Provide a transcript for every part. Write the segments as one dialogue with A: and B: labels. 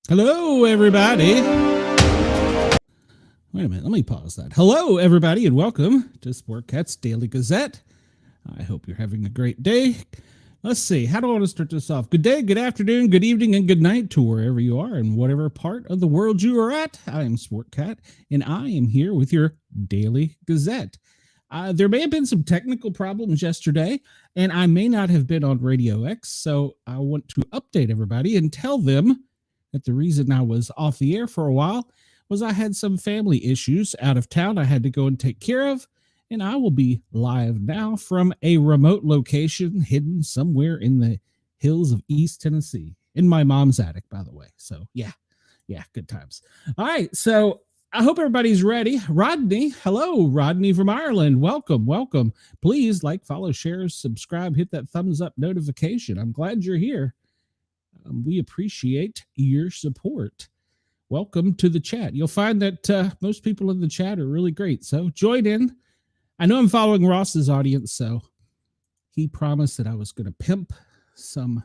A: Hello, everybody. Wait a minute, let me pause that. Hello, everybody, and welcome to Sportcat's Daily Gazette. I hope you're having a great day. Let's see, how do I want to start this off? Good day, good afternoon, good evening, and good night to wherever you are and whatever part of the world you are at. I am Sportcat, and I am here with your Daily Gazette. There may have been some technical problems yesterday, and I may not have been on Radio X, so I want to update everybody and tell them that the reason I was off the air for a while was I had some family issues out of town I had to go and take care of, and I will be live now from a remote location hidden somewhere in the hills of East Tennessee, in my mom's attic, by the way. So yeah, good times. All right, so I hope everybody's ready. Rodney, hello, Rodney from Ireland. Welcome. Please like, follow, share, subscribe, hit that thumbs up notification. I'm glad you're here. We appreciate your support. Welcome to the chat. You'll find that most people in the chat are really great. So join in. I know I'm following Ross's audience, so he promised that I was going to pimp some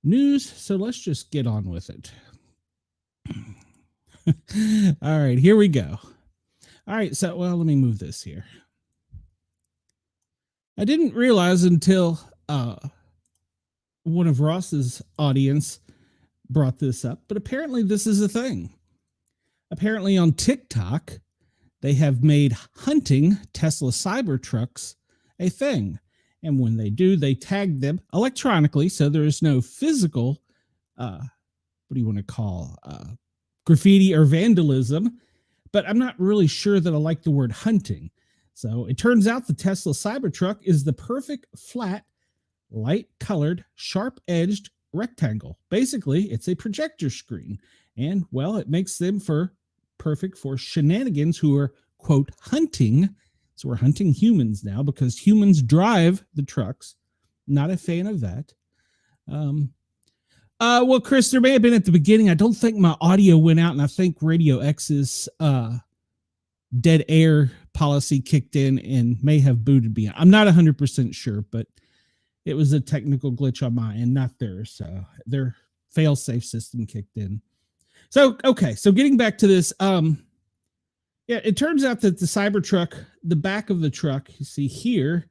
A: news. So let's just get on with it. All right, here we go. All right, so, well, let me move this here. I didn't realize until one of Ross's audience brought this up, but apparently this is a thing. Apparently on TikTok, they have made hunting Tesla Cybertrucks a thing. And when they do, they tag them electronically, so there is no physical, what do you want to call, graffiti or vandalism. But I'm not really sure that I like the word hunting. So it turns out the Tesla Cybertruck is the perfect flat, light-colored, sharp-edged rectangle. Basically, it's a projector screen. And, well, it makes them perfect for shenanigans who are, quote, hunting. So we're hunting humans now because humans drive the trucks. Not a fan of that. Well, Chris, there may have been at the beginning. I don't think my audio went out, and I think Radio X's dead air policy kicked in and may have booted me. I'm not 100% sure, but it was a technical glitch on my end, not theirs. So their fail-safe system kicked in. So, okay. So getting back to this, it turns out that the Cybertruck, the back of the truck, you see here,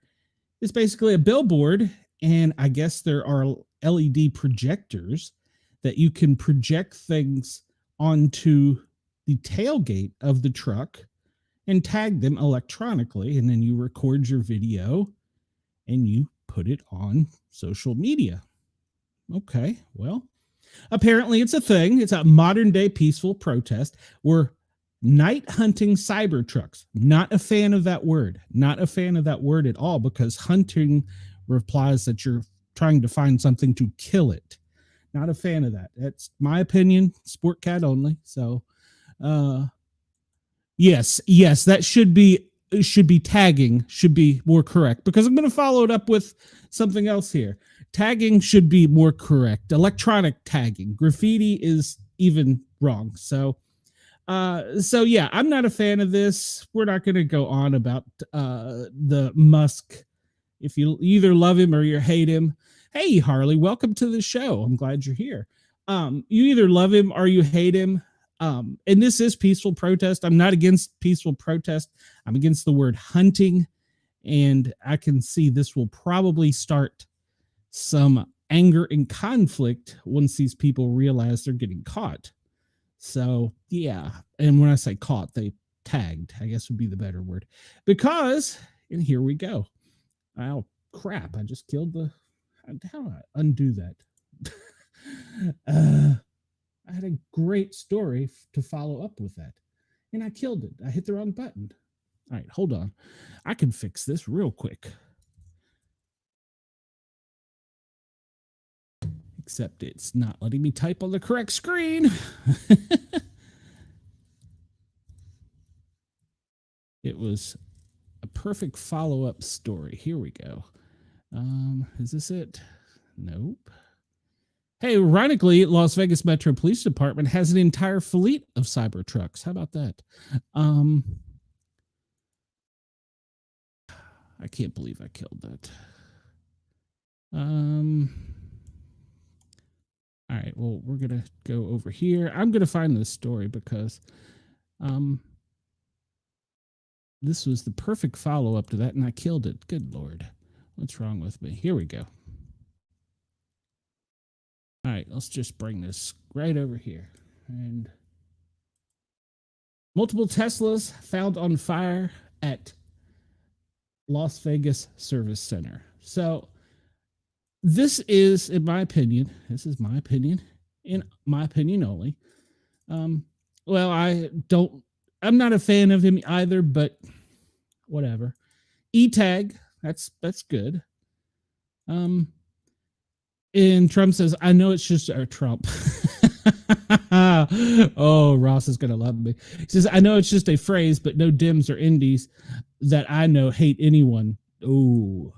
A: is basically a billboard. And I guess there are LED projectors that you can project things onto the tailgate of the truck and tag them electronically. And then you record your video and you put it on social media. Okay, well, apparently it's a thing. It's a modern day peaceful protest. We're night hunting Cybertrucks. Not a fan of that word. Not a fan of that word at all, because hunting implies that you're trying to find something to kill it. Not a fan of that. That's my opinion. Sportcat only. So, yes, that should be tagging, should be more correct, because I'm going to follow it up with something else here. Tagging should be more correct. Electronic tagging. Graffiti is even wrong. So yeah, I'm not a fan of this. We're not going to go on about the Musk. If you either love him or you hate him. Hey, Harley, welcome to the show. I'm glad you're here. You either love him or you hate him. And this is peaceful protest. I'm not against peaceful protest. I'm against the word hunting. And I can see this will probably start some anger and conflict once these people realize they're getting caught. So, yeah. And when I say caught, they tagged, I guess would be the better word. Because, and here we go. Oh, crap. I just killed the... How do I undo that? I had a great story to follow up with that. And I killed it. I hit the wrong button. All right, hold on. I can fix this real quick. Except it's not letting me type on the correct screen. It was a perfect follow-up story. Here we go. Is this it? Nope. Hey, ironically, Las Vegas Metro Police Department has an entire fleet of Cybertrucks. How about that? I can't believe I killed that. All right, well, we're going to go over here. I'm going to find this story because this was the perfect follow-up to that, and I killed it. Good Lord. What's wrong with me? Here we go. All right, let's just bring this right over here. And multiple Teslas found on fire at Las Vegas Service Center. So this is, in my opinion, in my opinion only. Well, I'm not a fan of him either, but whatever. E-tag, that's good. And Trump says, I know it's just Trump. Oh, Ross is going to love me. He says, I know it's just a phrase, but no Dems or Indies that I know hate anyone. Oh,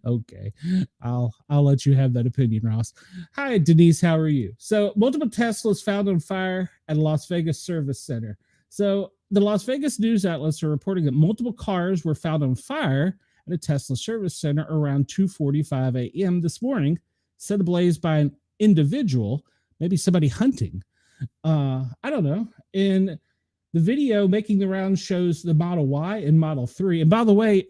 A: okay. I'll let you have that opinion, Ross. Hi, Denise. How are you? So multiple Teslas found on fire at a Las Vegas service center. So the Las Vegas news outlets are reporting that multiple cars were found on fire at a Tesla service center around 2:45 a.m. this morning, set ablaze by an individual, maybe somebody hunting. I don't know. And the video making the rounds shows the Model Y and Model 3. And by the way,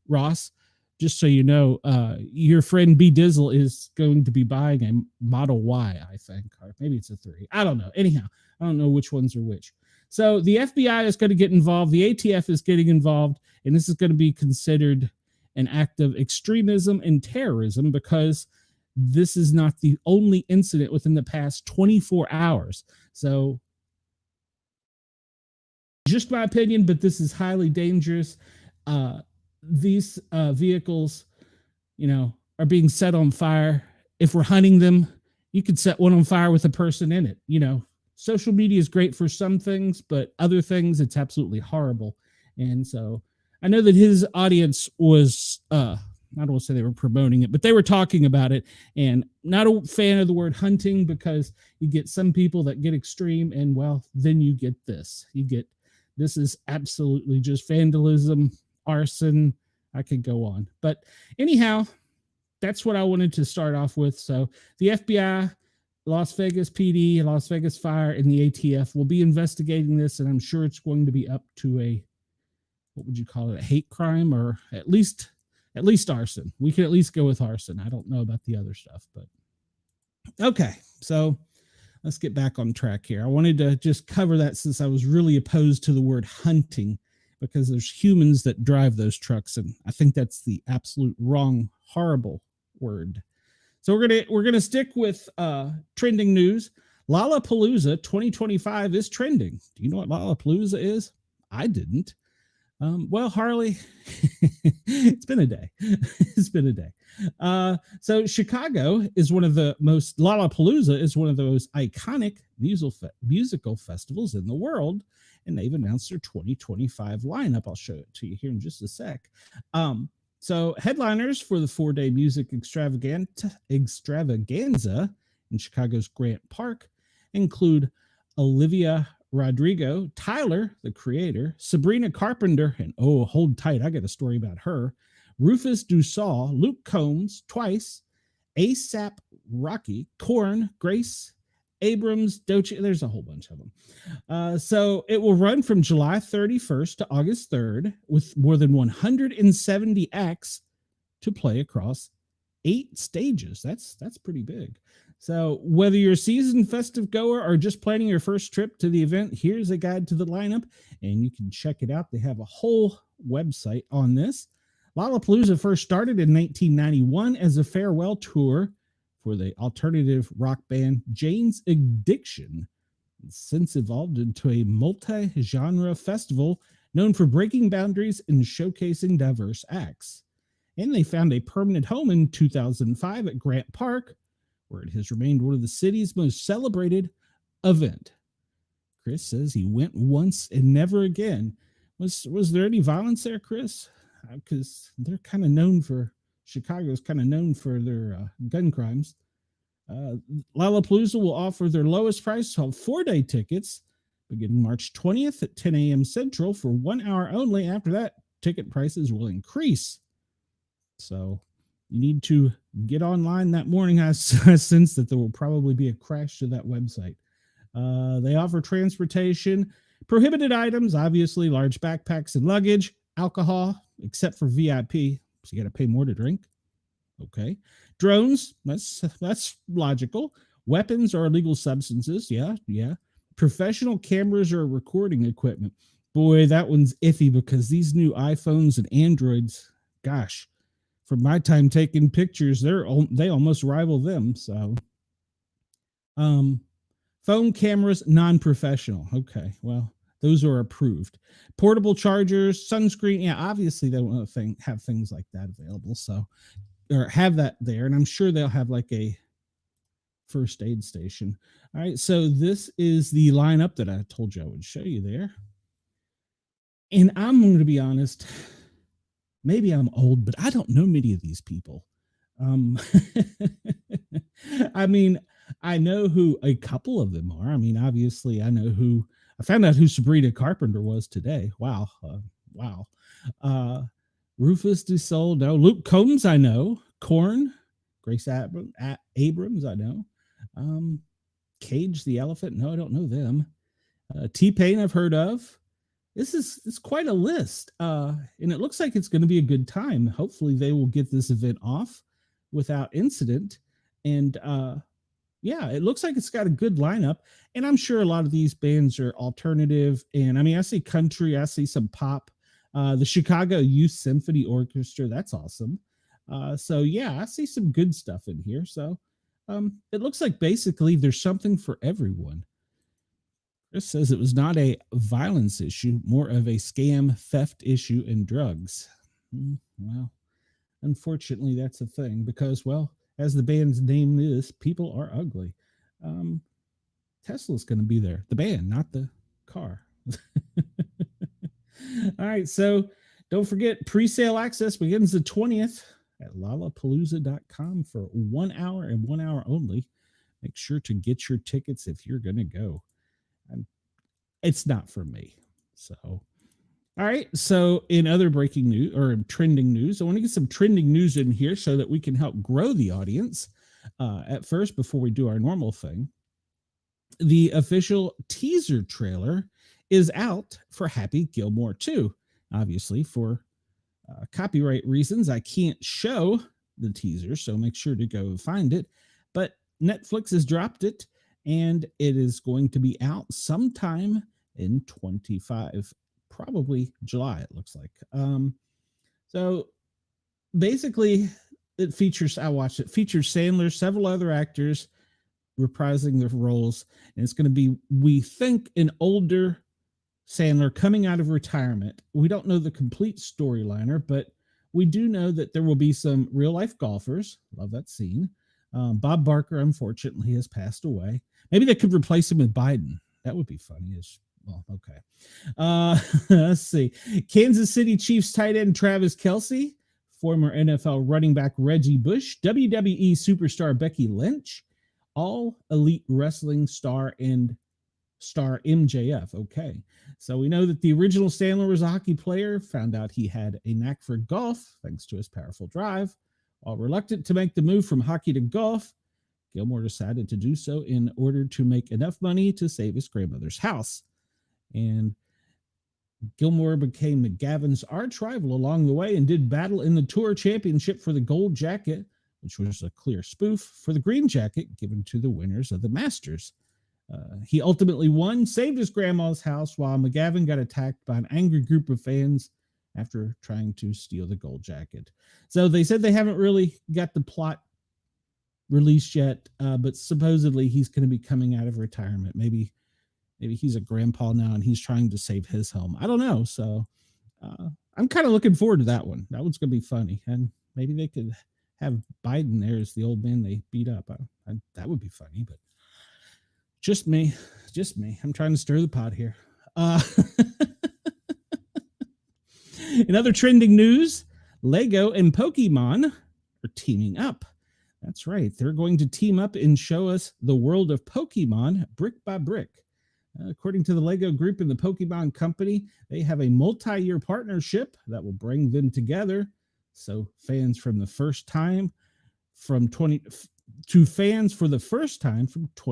A: Ross, just so you know, your friend B Dizzle is going to be buying a Model Y, I think, or maybe it's a 3. I don't know. Anyhow, I don't know which ones are which. So the FBI is going to get involved. The ATF is getting involved, and this is going to be considered an act of extremism and terrorism because this is not the only incident within the past 24 hours. So just my opinion, but this is highly dangerous. These vehicles, are being set on fire. If we're hunting them, you could set one on fire with a person in it. Social media is great for some things, but other things, it's absolutely horrible. And so I know that his audience was, I don't want to say they were promoting it, but they were talking about it. And not a fan of the word hunting because you get some people that get extreme and, well, then you get this. This is absolutely just vandalism, arson. I could go on. But anyhow, that's what I wanted to start off with. So the FBI, Las Vegas PD, Las Vegas Fire, and the ATF will be investigating this, and I'm sure it's going to be up to a, what would you call it, a hate crime, or at least arson. We can at least go with arson. I don't know about the other stuff, but okay. So let's get back on track here. I wanted to just cover that since I was really opposed to the word hunting because there's humans that drive those trucks, and I think that's the absolute wrong, horrible word. So we're gonna stick with trending news. Lollapalooza 2025 is trending. Do you know what Lollapalooza is? I didn't. Well, Harley, it's been a day. So Chicago is Lollapalooza is one of those iconic musical festivals in the world, and they've announced their 2025 lineup. I'll show it to you here in just a sec. So headliners for the 4-day music extravaganza in Chicago's Grant Park include Olivia Rodrigo, Tyler, the creator, Sabrina Carpenter, and hold tight, I got a story about her, Rufus Dussault, Luke Combs, Twice, ASAP Rocky, Korn, Grace, Abrams, Doechii, there's a whole bunch of them. So it will run from July 31st to August 3rd with more than 170 acts to play across 8 stages. That's pretty big. So whether you're a seasoned festive goer or just planning your first trip to the event, here's a guide to the lineup, and you can check it out. They have a whole website on this. Lollapalooza first started in 1991 as a farewell tour for the alternative rock band Jane's Addiction. It's since evolved into a multi-genre festival known for breaking boundaries and showcasing diverse acts. And they found a permanent home in 2005 at Grant Park, where it has remained one of the city's most celebrated event. Chris says he went once and never again. Was there any violence there, Chris? Because they're kind of known for, Chicago's kind of known for their gun crimes. Lollapalooza will offer their lowest price of 4-day tickets beginning March 20th at 10 a.m. Central for 1 hour only. After that, ticket prices will increase. So you need to get online that morning. I sense that there will probably be a crash to that website. They offer transportation, prohibited items, obviously large backpacks and luggage, alcohol, except for VIP, so you got to pay more to drink. Okay. Drones, that's logical. Weapons or illegal substances, yeah. Professional cameras or recording equipment. Boy, that one's iffy because these new iPhones and Androids, gosh, from my time taking pictures, they almost rival them. So, phone cameras, non-professional. Okay, well, those are approved. Portable chargers, sunscreen. Yeah, obviously they don't have things like that available. So, or have that there, and I'm sure they'll have like a first aid station. All right, so this is the lineup that I told you I would show you there. And I'm going to be honest, maybe I'm old, but I don't know many of these people. I mean, I know who a couple of them are. I mean, obviously, I found out who Sabrina Carpenter was today. Wow. Wow. Rufus Du Sol, no. Luke Combs, I know. Korn, Grace Abrams, I know. Cage the Elephant, no, I don't know them. T-Pain, I've heard of. It's quite a list, and it looks like it's going to be a good time. Hopefully, they will get this event off without incident. And yeah, it looks like it's got a good lineup. And I'm sure a lot of these bands are alternative. And I mean, I see country, I see some pop. The Chicago Youth Symphony Orchestra, that's awesome. So yeah, I see some good stuff in here. So it looks like basically there's something for everyone. Chris says it was not a violence issue, more of a scam, theft issue, and drugs. Well, unfortunately, that's a thing because, well, as the band's name is, people are ugly. Tesla's going to be there. The band, not the car. All right, so don't forget, pre-sale access begins the 20th at lollapalooza.com for 1 hour and 1 hour only. Make sure to get your tickets if you're going to go. It's not for me. So, all right. So in other breaking news or trending news, I want to get some trending news in here so that we can help grow the audience. At first, before we do our normal thing, the official teaser trailer is out for Happy Gilmore 2. Obviously, for copyright reasons, I can't show the teaser, so make sure to go find it. But Netflix has dropped it, and it is going to be out sometime in 25, probably July, it looks like. So basically, I watched it, features Sandler, several other actors reprising their roles, and it's going to be, we think, an older Sandler coming out of retirement. We don't know the complete storyliner, but we do know that there will be some real life golfers. Love that scene. Bob Barker, unfortunately, has passed away. Maybe they could replace him with Biden. That would be funny. Well, okay. Let's see. Kansas City Chiefs tight end Travis Kelce, former NFL running back Reggie Bush, WWE superstar Becky Lynch, all elite wrestling star and star MJF. Okay. So we know that the original Sandler was a hockey player, found out he had a knack for golf thanks to his powerful drive. While reluctant to make the move from hockey to golf, Gilmore decided to do so in order to make enough money to save his grandmother's house. And Gilmore became McGavin's arch rival along the way and did battle in the Tour Championship for the gold jacket, which was a clear spoof for the green jacket given to the winners of the Masters. He ultimately won, saved his grandma's house, while McGavin got attacked by an angry group of fans after trying to steal the gold jacket. So they said they haven't really got the plot released yet, but supposedly he's going to be coming out of retirement. Maybe he's a grandpa now and he's trying to save his home. I don't know. So I'm kind of looking forward to that one. That one's going to be funny. And maybe they could have Biden there as the old man they beat up. That would be funny, but just me. I'm trying to stir the pot here. In other trending news, Lego and Pokemon are teaming up. That's right. They're going to team up and show us the world of Pokemon brick by brick. According to the Lego Group and the Pokemon Company, they have a multi-year partnership that will bring them together. So fans from the first time from 20 to fans for the first time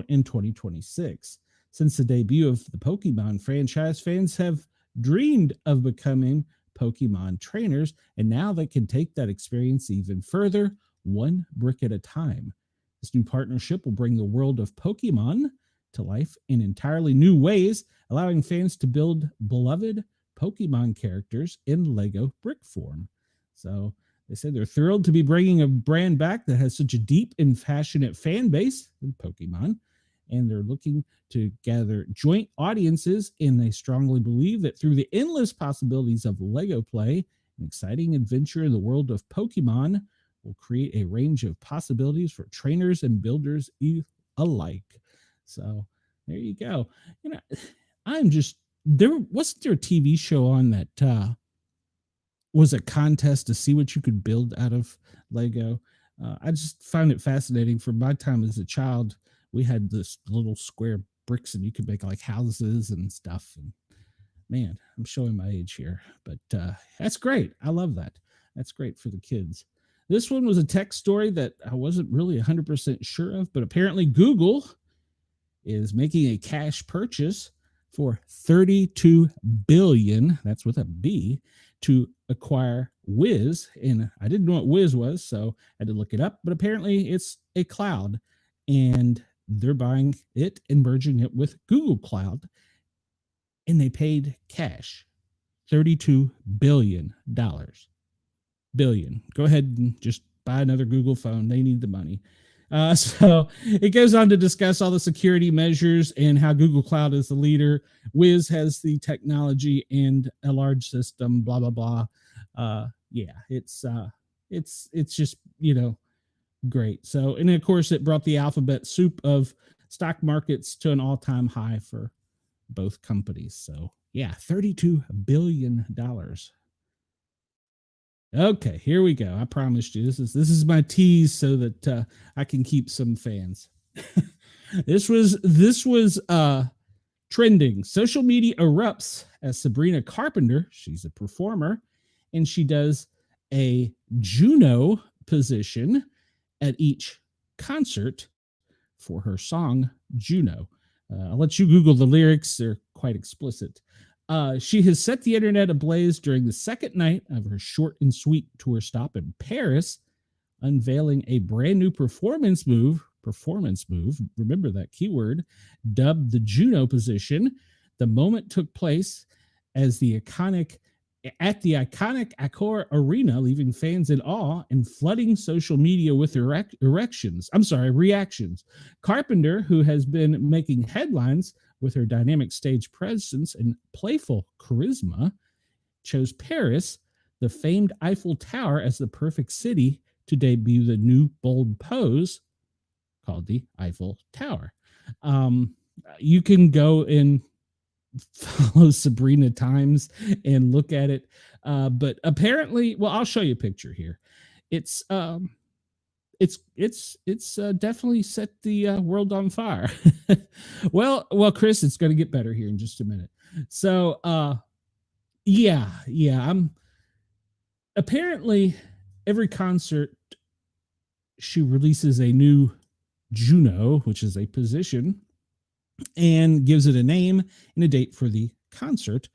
A: in 2026. Since the debut of the Pokemon franchise, fans have dreamed of becoming Pokemon trainers, and now they can take that experience even further, one brick at a time. This new partnership will bring the world of Pokemon to life in entirely new ways, allowing fans to build beloved Pokemon characters in Lego brick form. So they said they're thrilled to be bringing a brand back that has such a deep and passionate fan base in Pokemon, and they're looking to gather joint audiences, and they strongly believe that through the endless possibilities of Lego play, an exciting adventure in the world of Pokemon will create a range of possibilities for trainers and builders alike. So there you go. You know, I'm just wasn't there a TV show on that was a contest to see what you could build out of Lego. I just found it fascinating. For my time as a child, we had this little square bricks, and you could make like houses and stuff. And man, I'm showing my age here, but that's great. I love that. That's great for the kids. This one was a tech story that I wasn't really 100% sure of, but apparently Google is making a cash purchase for 32 billion, that's with a B, to acquire Wiz. And I didn't know what Wiz was, so I had to look it up, but apparently it's a cloud, and they're buying it and merging it with Google Cloud, and they paid cash, $32 billion. Billion. Go ahead and just buy another Google phone. They need the money. So it goes on to discuss all the security measures and how Google Cloud is the leader. Wiz has the technology and a large system, blah, blah, blah. Yeah, it's just, great. So, and of course it brought the alphabet soup of stock markets to an all-time high for both companies. So yeah, $32 billion. Okay, here we go. I promised you this is my tease so that I can keep some fans. This was trending. Social media erupts as Sabrina Carpenter, she's a performer, and she does a Juno position at each concert for her song Juno. I'll let you Google the lyrics. They're quite explicit. She has set the internet ablaze during the second night of her short and sweet tour stop in Paris, unveiling a brand new performance move, remember that keyword, dubbed the Juno position. The moment took place at the iconic Accor Arena, leaving fans in awe and flooding social media with reactions. Carpenter, who has been making headlines with her dynamic stage presence and playful charisma, chose Paris, the famed Eiffel Tower, as the perfect city to debut the new bold pose called the Eiffel Tower. You can go and follow Sabrina Times and look at it. But apparently, well, I'll show you a picture here. It's definitely set the world on fire. well, Chris, it's going to get better here in just a minute. So, yeah, I'm apparently every concert she releases a new Juno, which is a position, and gives it a name and a date for the concert.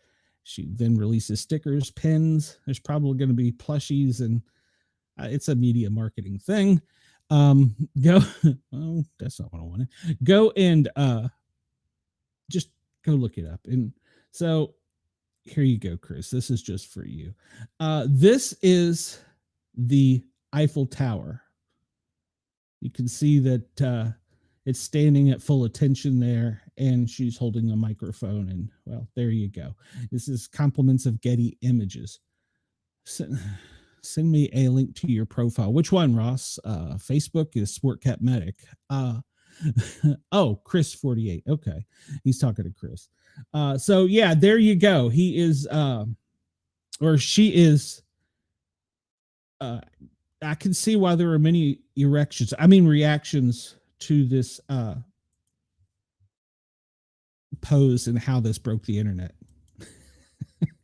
A: She then releases stickers, pins. There's probably going to be plushies, and it's a media marketing thing. Go. Oh, that's not what I wanted. Go and just go look it up. And so here you go, Chris. This is just for you. This is the Eiffel Tower. You can see that it's standing at full attention there, and she's holding a microphone. And well, there you go. This is compliments of Getty Images. Send me a link to your profile. Which one, Ross? Facebook is Sportcat Medic. Oh, Chris 48. Okay, he's talking to Chris. So yeah, there you go. He is, or she is. I can see why there are many reactions to this pose and how this broke the internet.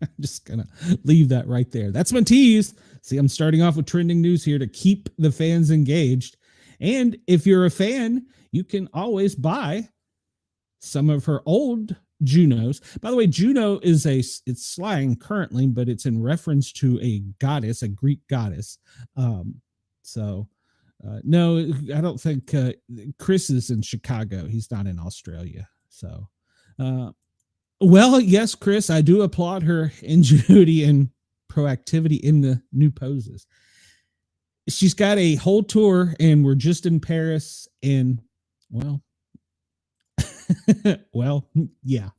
A: I'm just gonna leave that right there. That's my tease. See, I'm starting off with trending news here to keep the fans engaged. And if you're a fan, you can always buy some of her old Junos. By the way, Juno is it's slang currently, but it's in reference to a goddess, a Greek goddess. So no, I don't think Chris is in Chicago. He's not in Australia. So, well, yes, Chris, I do applaud her ingenuity and proactivity in the new poses. She's got a whole tour, and we're just in Paris, and well, well, yeah.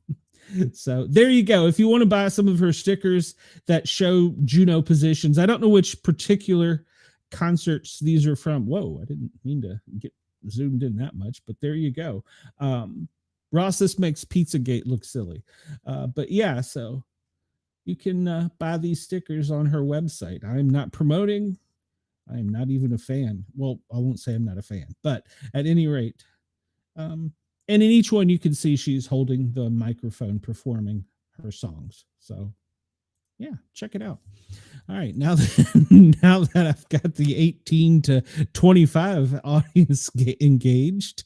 A: So there you go. If you want to buy some of her stickers that show Juno positions, I don't know which particular concerts these are from. Whoa, I didn't mean to get zoomed in that much, but there you go. Ross, this makes Pizzagate look silly. But yeah, so you can buy these stickers on her website. I'm not promoting. I am not even a fan. Well, I won't say I'm not a fan, but at any rate, and in each one you can see she's holding the microphone performing her songs. So yeah, check it out. All right, now that I've got the 18 to 25 audience engaged,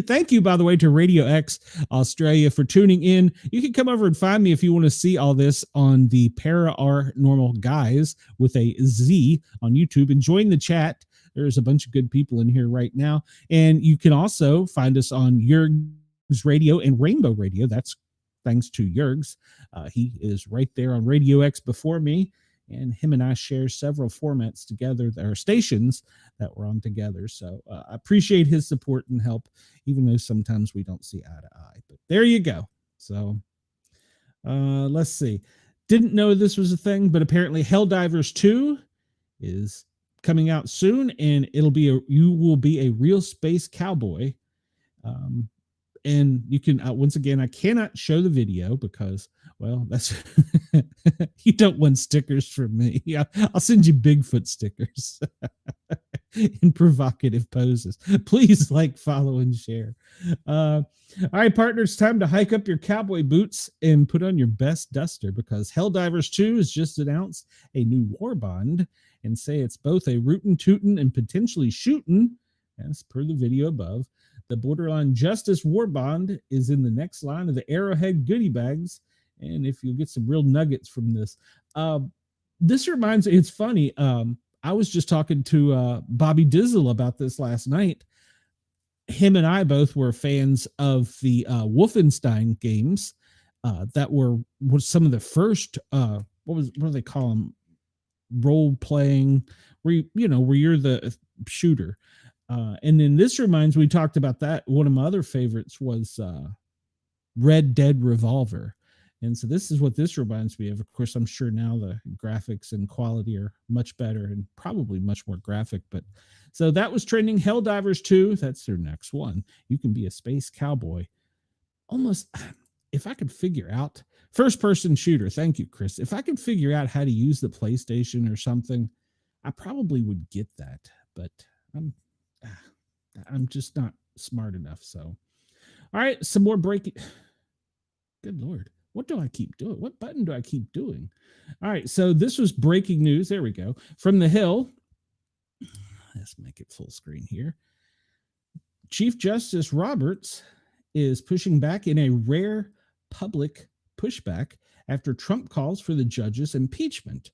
A: thank you, by the way, to Radio X Australia for tuning in. You can come over and find me if you want to see all this on the Paranormal Guys with a Z on YouTube, and join the chat. There's a bunch of good people in here right now, and you can also find us on Yerg's Radio and Rainbow Radio. That's thanks to Yergs. He is right there on Radio X before me, and him and I share several formats together. There are stations that we're on together. So I appreciate his support and help, even though sometimes we don't see eye to eye. But there you go. So let's see. Didn't know this was a thing, but apparently Helldivers 2 is coming out soon, and you will be a real space cowboy. And you can, once again, I cannot show the video because, well, that's, you don't want stickers from me. I'll send you Bigfoot stickers in provocative poses. Please like, follow, and share. All right, partners, time to hike up your cowboy boots and put on your best duster, because Helldivers 2 has just announced a new war bond and say it's both a rootin' tootin' and potentially shootin', as per the video above. The Borderline Justice War Bond is in the next line of the Arrowhead goodie bags, and if you'll get some real nuggets from this. This reminds me, it's funny, I was just talking to Bobby Dizzle about this last night. Him and I both were fans of the Wolfenstein games that were some of the first, what do they call them? Role-playing, where you're the shooter. And then this reminds, we talked about that. One of my other favorites was Red Dead Revolver. And so this is what this reminds me of. Of course, I'm sure now the graphics and quality are much better and probably much more graphic. But so that was trending. Helldivers 2, that's their next one. You can be a space cowboy. Almost, if I could figure out, first-person shooter. Thank you, Chris. If I could figure out how to use the PlayStation or something, I probably would get that. But I'm just not smart enough. So, all right, some more breaking. Good Lord. What do I keep doing? What button do I keep doing? All right, so this was breaking news. There we go. From the Hill. Let's make it full screen here. Chief Justice Roberts is pushing back in a rare public pushback after Trump calls for the judge's impeachment.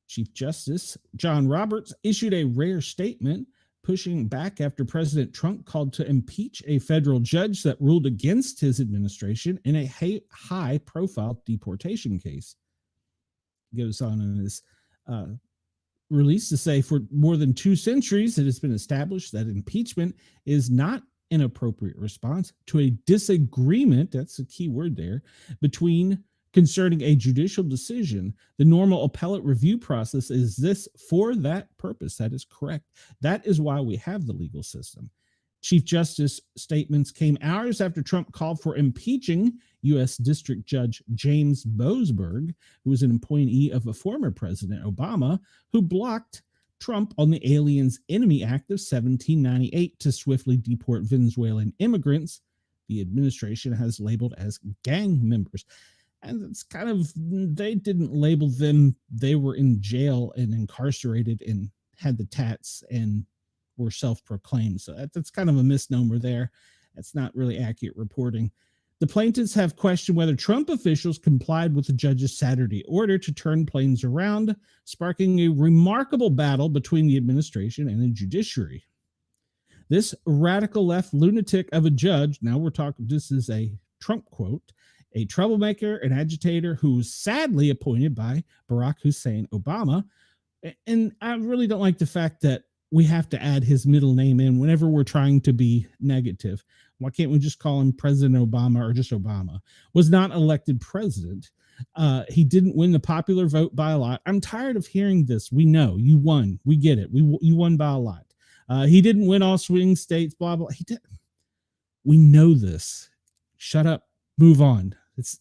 A: Chief Justice John Roberts issued a rare statement pushing back after President Trump called to impeach a federal judge that ruled against his administration in a high-profile deportation case. He goes on in his release to say, for more than 2 centuries, it has been established that impeachment is not an appropriate response to a disagreement, that's a key word there, concerning a judicial decision. The normal appellate review process is this for that purpose. That is correct. That is why we have the legal system. Chief Justice statements came hours after Trump called for impeaching U.S. District Judge James Boasberg, who was an appointee of a former President Obama, who blocked Trump on the Aliens Enemy Act of 1798 to swiftly deport Venezuelan immigrants the administration has labeled as gang members. And it's kind of, they didn't label them, they were in jail and incarcerated and had the tats and were self-proclaimed. So that's kind of a misnomer there. That's not really accurate reporting. The plaintiffs have questioned whether Trump officials complied with the judge's Saturday order to turn planes around, sparking a remarkable battle between the administration and the judiciary. This radical left lunatic of a judge, now we're talking, this is a Trump quote, a troublemaker, an agitator who was sadly appointed by Barack Hussein Obama. And I really don't like the fact that we have to add his middle name in whenever we're trying to be negative. Why can't we just call him President Obama or just Obama? Was not elected president. He didn't win the popular vote by a lot. I'm tired of hearing this. We know you won. We get it. You won by a lot. He didn't win all swing states, blah, blah. He did. We know this. Shut up. Move on. It's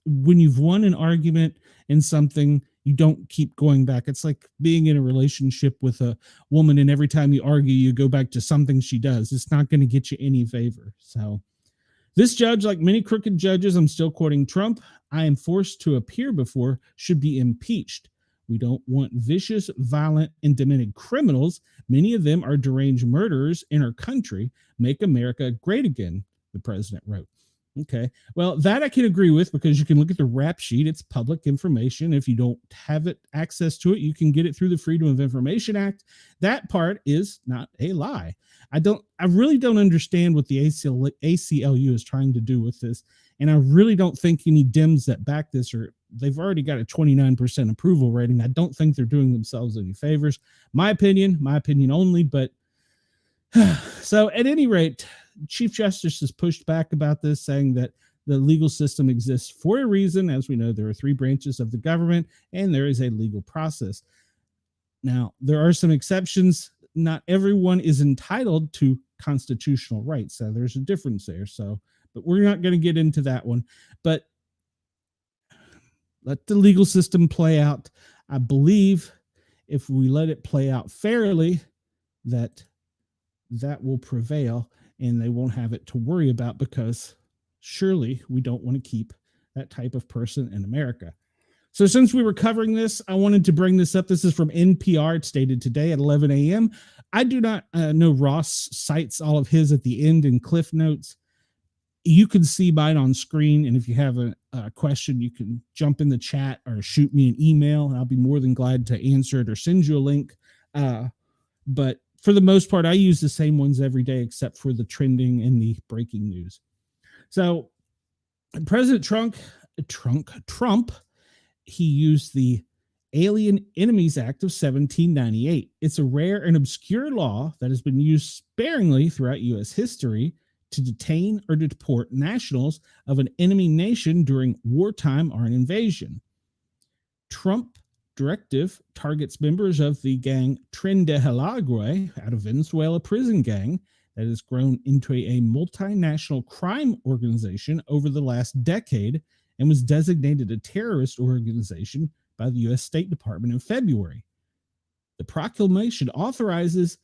A: when you've won an argument in something, you don't keep going back. It's like being in a relationship with a woman, and every time you argue, you go back to something she does. It's not going to get you any favor. So this judge, like many crooked judges, I'm still quoting Trump, I am forced to appear before, should be impeached. We don't want vicious, violent, and demented criminals. Many of them are deranged murderers in our country. Make America great again, the president wrote. Okay, well, that I can agree with, because you can look at the rap sheet. It's public information. If you don't have it access to it, you can get it through the Freedom of Information Act. That part is not a lie. I really don't understand what the ACLU is trying to do with this. And I really don't think any Dems that back this, or they've already got a 29% approval rating. I don't think they're doing themselves any favors. My opinion only, but so at any rate, Chief Justice has pushed back about this, saying that the legal system exists for a reason. As we know, there are 3 branches of the government, and there is a legal process. Now, there are some exceptions. Not everyone is entitled to constitutional rights. So there's a difference there. So, but we're not going to get into that one. But let the legal system play out. I believe if we let it play out fairly, that will prevail, and they won't have it to worry about, because surely we don't want to keep that type of person in America. So since we were covering this, I wanted to bring this up. This is from NPR. It's stated today at 11 a.m. I do not know Ross cites all of his at the end in Cliff Notes. You can see mine on screen, and if you have a question, you can jump in the chat or shoot me an email, and I'll be more than glad to answer it or send you a link. But for the most part, I use the same ones every day, except for the trending and the breaking news. So President Trump, he used the Alien Enemies Act of 1798. It's a rare and obscure law that has been used sparingly throughout U.S. history to detain or deport nationals of an enemy nation during wartime or an invasion. Trump directive targets members of the gang Tren de Aragua, out of Venezuela prison gang that has grown into a multinational crime organization over the last decade and was designated a terrorist organization by the U.S. State Department in February. The proclamation authorizes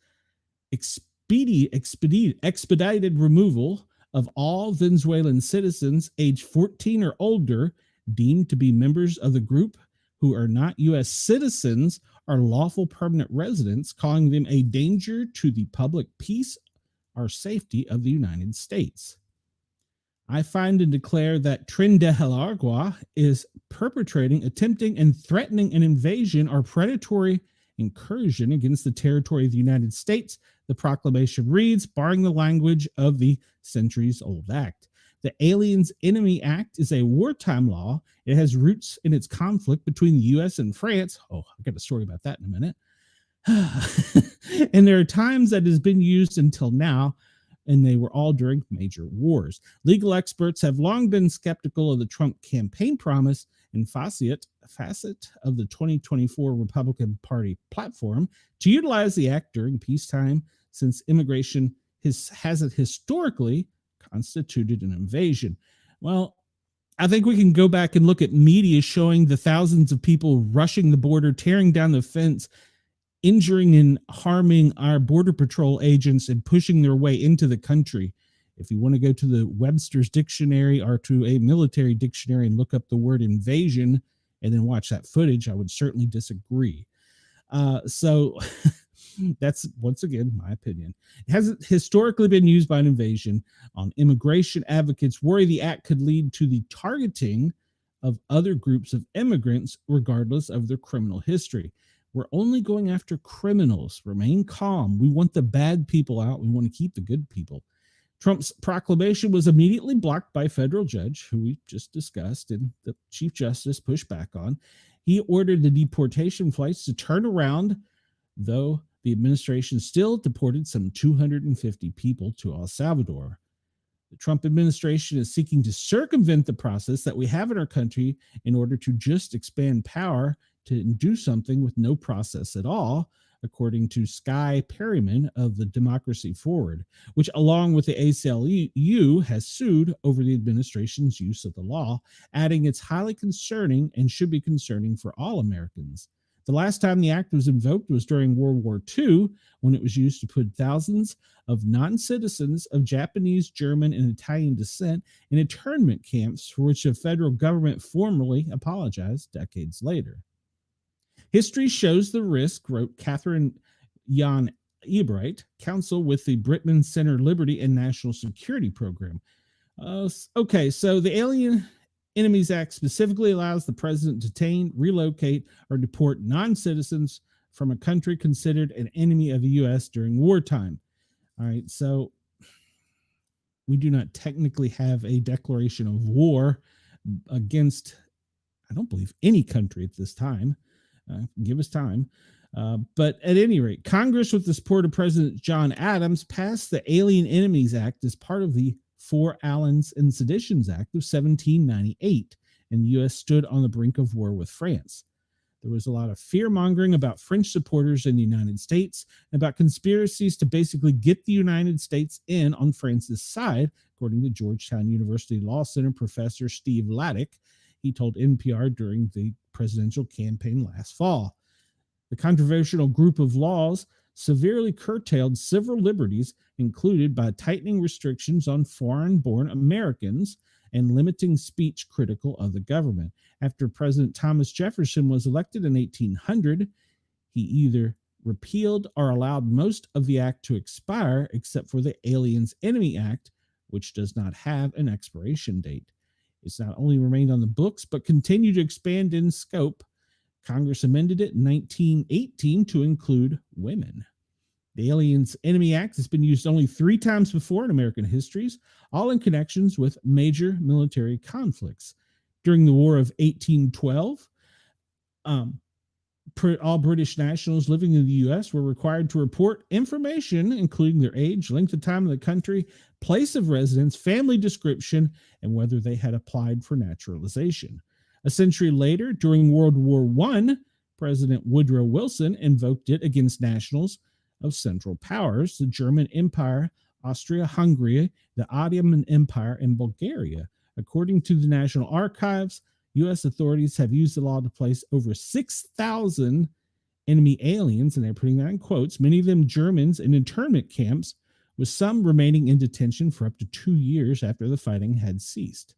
A: expedited removal of all Venezuelan citizens aged 14 or older deemed to be members of the group who are not U.S. citizens or lawful permanent residents, calling them a danger to the public peace or safety of the United States. I find and declare that Tren de Aragua is perpetrating, attempting, and threatening an invasion or predatory incursion against the territory of the United States, the proclamation reads, barring the language of the centuries-old act. The Aliens Enemy Act is a wartime law. It has roots in its conflict between the U.S. and France. Oh, I've got a story about that in a minute. And there are times that it has been used until now, and they were all during major wars. Legal experts have long been skeptical of the Trump campaign promise and facet of the 2024 Republican Party platform to utilize the act during peacetime, since immigration hasn't historically constituted an invasion. Well, I think we can go back and look at media showing the thousands of people rushing the border, tearing down the fence, injuring and harming our border patrol agents, and pushing their way into the country. If you want to go to the Webster's dictionary or to a military dictionary and look up the word invasion and then watch that footage, I would certainly disagree. So that's, once again, my opinion. It hasn't historically been used by an invasion. On immigration advocates worry the act could lead to the targeting of other groups of immigrants, regardless of their criminal history. We're only going after criminals. Remain calm. We want the bad people out. We want to keep the good people. Trump's proclamation was immediately blocked by a federal judge, who we just discussed, and the Chief Justice pushed back on. He ordered the deportation flights to turn around, though the administration still deported some 250 people to El Salvador. The Trump administration is seeking to circumvent the process that we have in our country in order to just expand power to do something with no process at all, according to Sky Perryman of the Democracy Forward, which, along with the ACLU, has sued over the administration's use of the law, adding it's highly concerning and should be concerning for all Americans. The last time the act was invoked was during World War II, when it was used to put thousands of non-citizens of Japanese, German, and Italian descent in internment camps, for which the federal government formally apologized decades later. History shows the risk, wrote Catherine Jan Ebright, counsel with the Brisbane Center Liberty and National Security Program. Okay, so the Alien Enemies Act specifically allows the president to detain, relocate, or deport non-citizens from a country considered an enemy of the U.S. during wartime. All right, so we do not technically have a declaration of war against, I don't believe, any country at this time. Give us time. But at any rate, Congress, with the support of President John Adams, passed the Alien Enemies Act as part of the Four Allens and Seditions Act of 1798, and the U.S. stood on the brink of war with France. There was a lot of fear-mongering about French supporters in the United States, and about conspiracies to basically get the United States in on France's side, according to Georgetown University Law Center professor Steve Laddick. He told NPR during the presidential campaign last fall. The controversial group of laws severely curtailed civil liberties, included by tightening restrictions on foreign-born Americans and limiting speech critical of the government. After President Thomas Jefferson was elected in 1800, he either repealed or allowed most of the act to expire, except for the Aliens Enemy Act, which does not have an expiration date. It's not only remained on the books, but continued to expand in scope. Congress amended it in 1918 to include women. The Aliens Enemy Act has been used only 3 times before in American histories, all in connections with major military conflicts. During the War of 1812, all British nationals living in the U.S. were required to report information, including their age, length of time in the country, place of residence, family description, and whether they had applied for naturalization. A century later, during World War I, President Woodrow Wilson invoked it against nationals of Central Powers, the German Empire, Austria-Hungary, the Ottoman Empire, and Bulgaria. According to the National Archives, U.S. authorities have used the law to place over 6,000 enemy aliens, and they're putting that in quotes, many of them Germans, in internment camps, with some remaining in detention for up to 2 years after the fighting had ceased.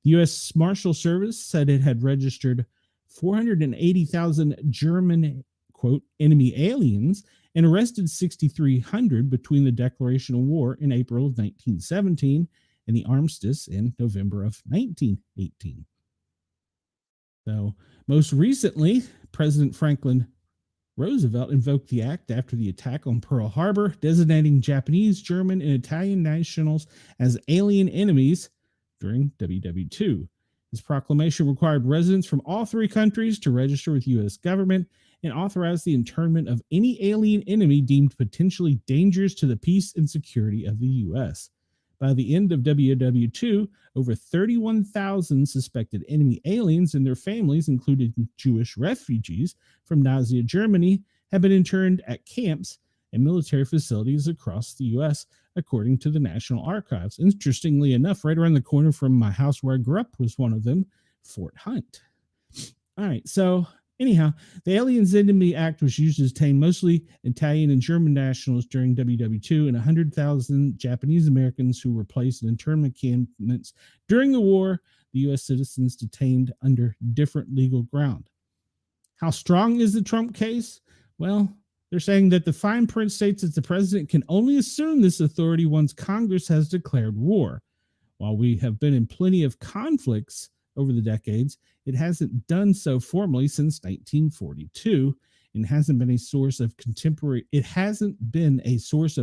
A: The U.S. Marshal Service said it had registered 480,000 German, quote, enemy aliens and arrested 6,300 between the declaration of war in April of 1917 and the armistice in November of 1918. So, most recently, President Franklin Roosevelt invoked the act after the attack on Pearl Harbor, designating Japanese, German, and Italian nationals as alien enemies during WW2. His proclamation required residents from all 3 countries to register with the U.S. government and authorized the internment of any alien enemy deemed potentially dangerous to the peace and security of the U.S. By the end of WW2, over 31,000 suspected enemy aliens and their families, including Jewish refugees from Nazi Germany, have been interned at camps and military facilities across the U.S., according to the National Archives. Interestingly enough, right around the corner from my house where I grew up was one of them, Fort Hunt. All right, so Anyhow, the Aliens Enemy Act was used to detain mostly Italian and German nationals during WW2 and 100,000 Japanese Americans who were placed in internment camps during the war, the U.S. citizens detained under different legal ground. How strong is the Trump case? Well, they're saying that the fine print states that the president can only assume this authority once Congress has declared war. While we have been in plenty of conflicts over the decades, it hasn't done so formally since 1942 and hasn't been a source of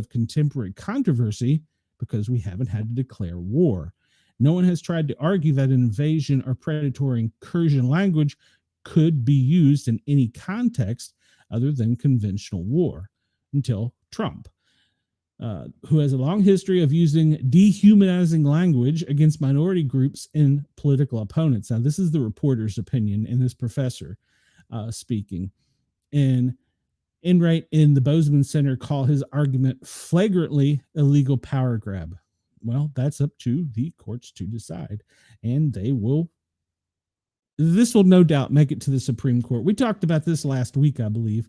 A: contemporary controversy because we haven't had to declare war. No one has tried to argue that an invasion or predatory incursion language could be used in any context other than conventional war until Trump, who has a long history of using dehumanizing language against minority groups and political opponents. Now, this is the reporter's opinion, and this professor speaking. And Enright in the Bozeman Center call his argument flagrantly illegal power grab. Well, that's up to the courts to decide, and this will no doubt make it to the Supreme Court. We talked about this last week, I believe,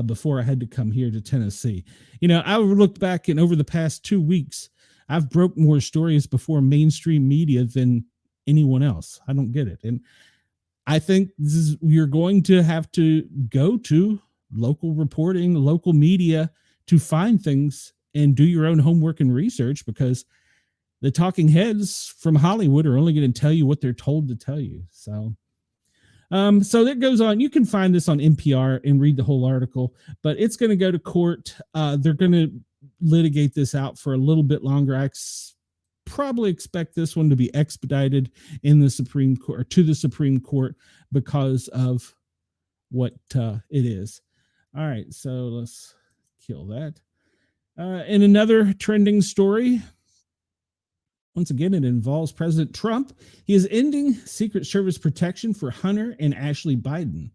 A: before I had to come here to Tennessee. I looked back, and over the past 2 weeks, I've broke more stories before mainstream media than anyone else. I don't get it. And I think you're going to have to go to local reporting, local media to find things and do your own homework and research, because the talking heads from Hollywood are only going to tell you what they're told to tell you. So that goes on. You can find this on NPR and read the whole article, but it's going to go to court. They're going to litigate this out for a little bit longer. I probably expect this one to be expedited in the Supreme Court, or to the Supreme Court, because of what it is. All right, so let's kill that. In another trending story, once again, it involves President Trump. He is ending Secret Service protection for Hunter and Ashley Biden.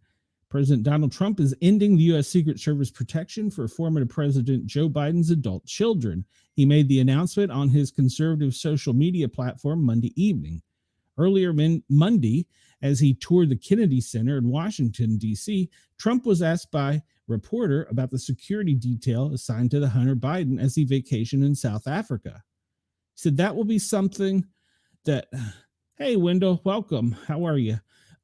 A: President Donald Trump is ending the U.S. Secret Service protection for former President Joe Biden's adult children. He made the announcement on his conservative social media platform Monday evening. Earlier Monday, as he toured the Kennedy Center in Washington, D.C., Trump was asked by a reporter about the security detail assigned to the Hunter Biden as he vacationed in South Africa. He said that will be something that, hey, Wendell, welcome. How are you?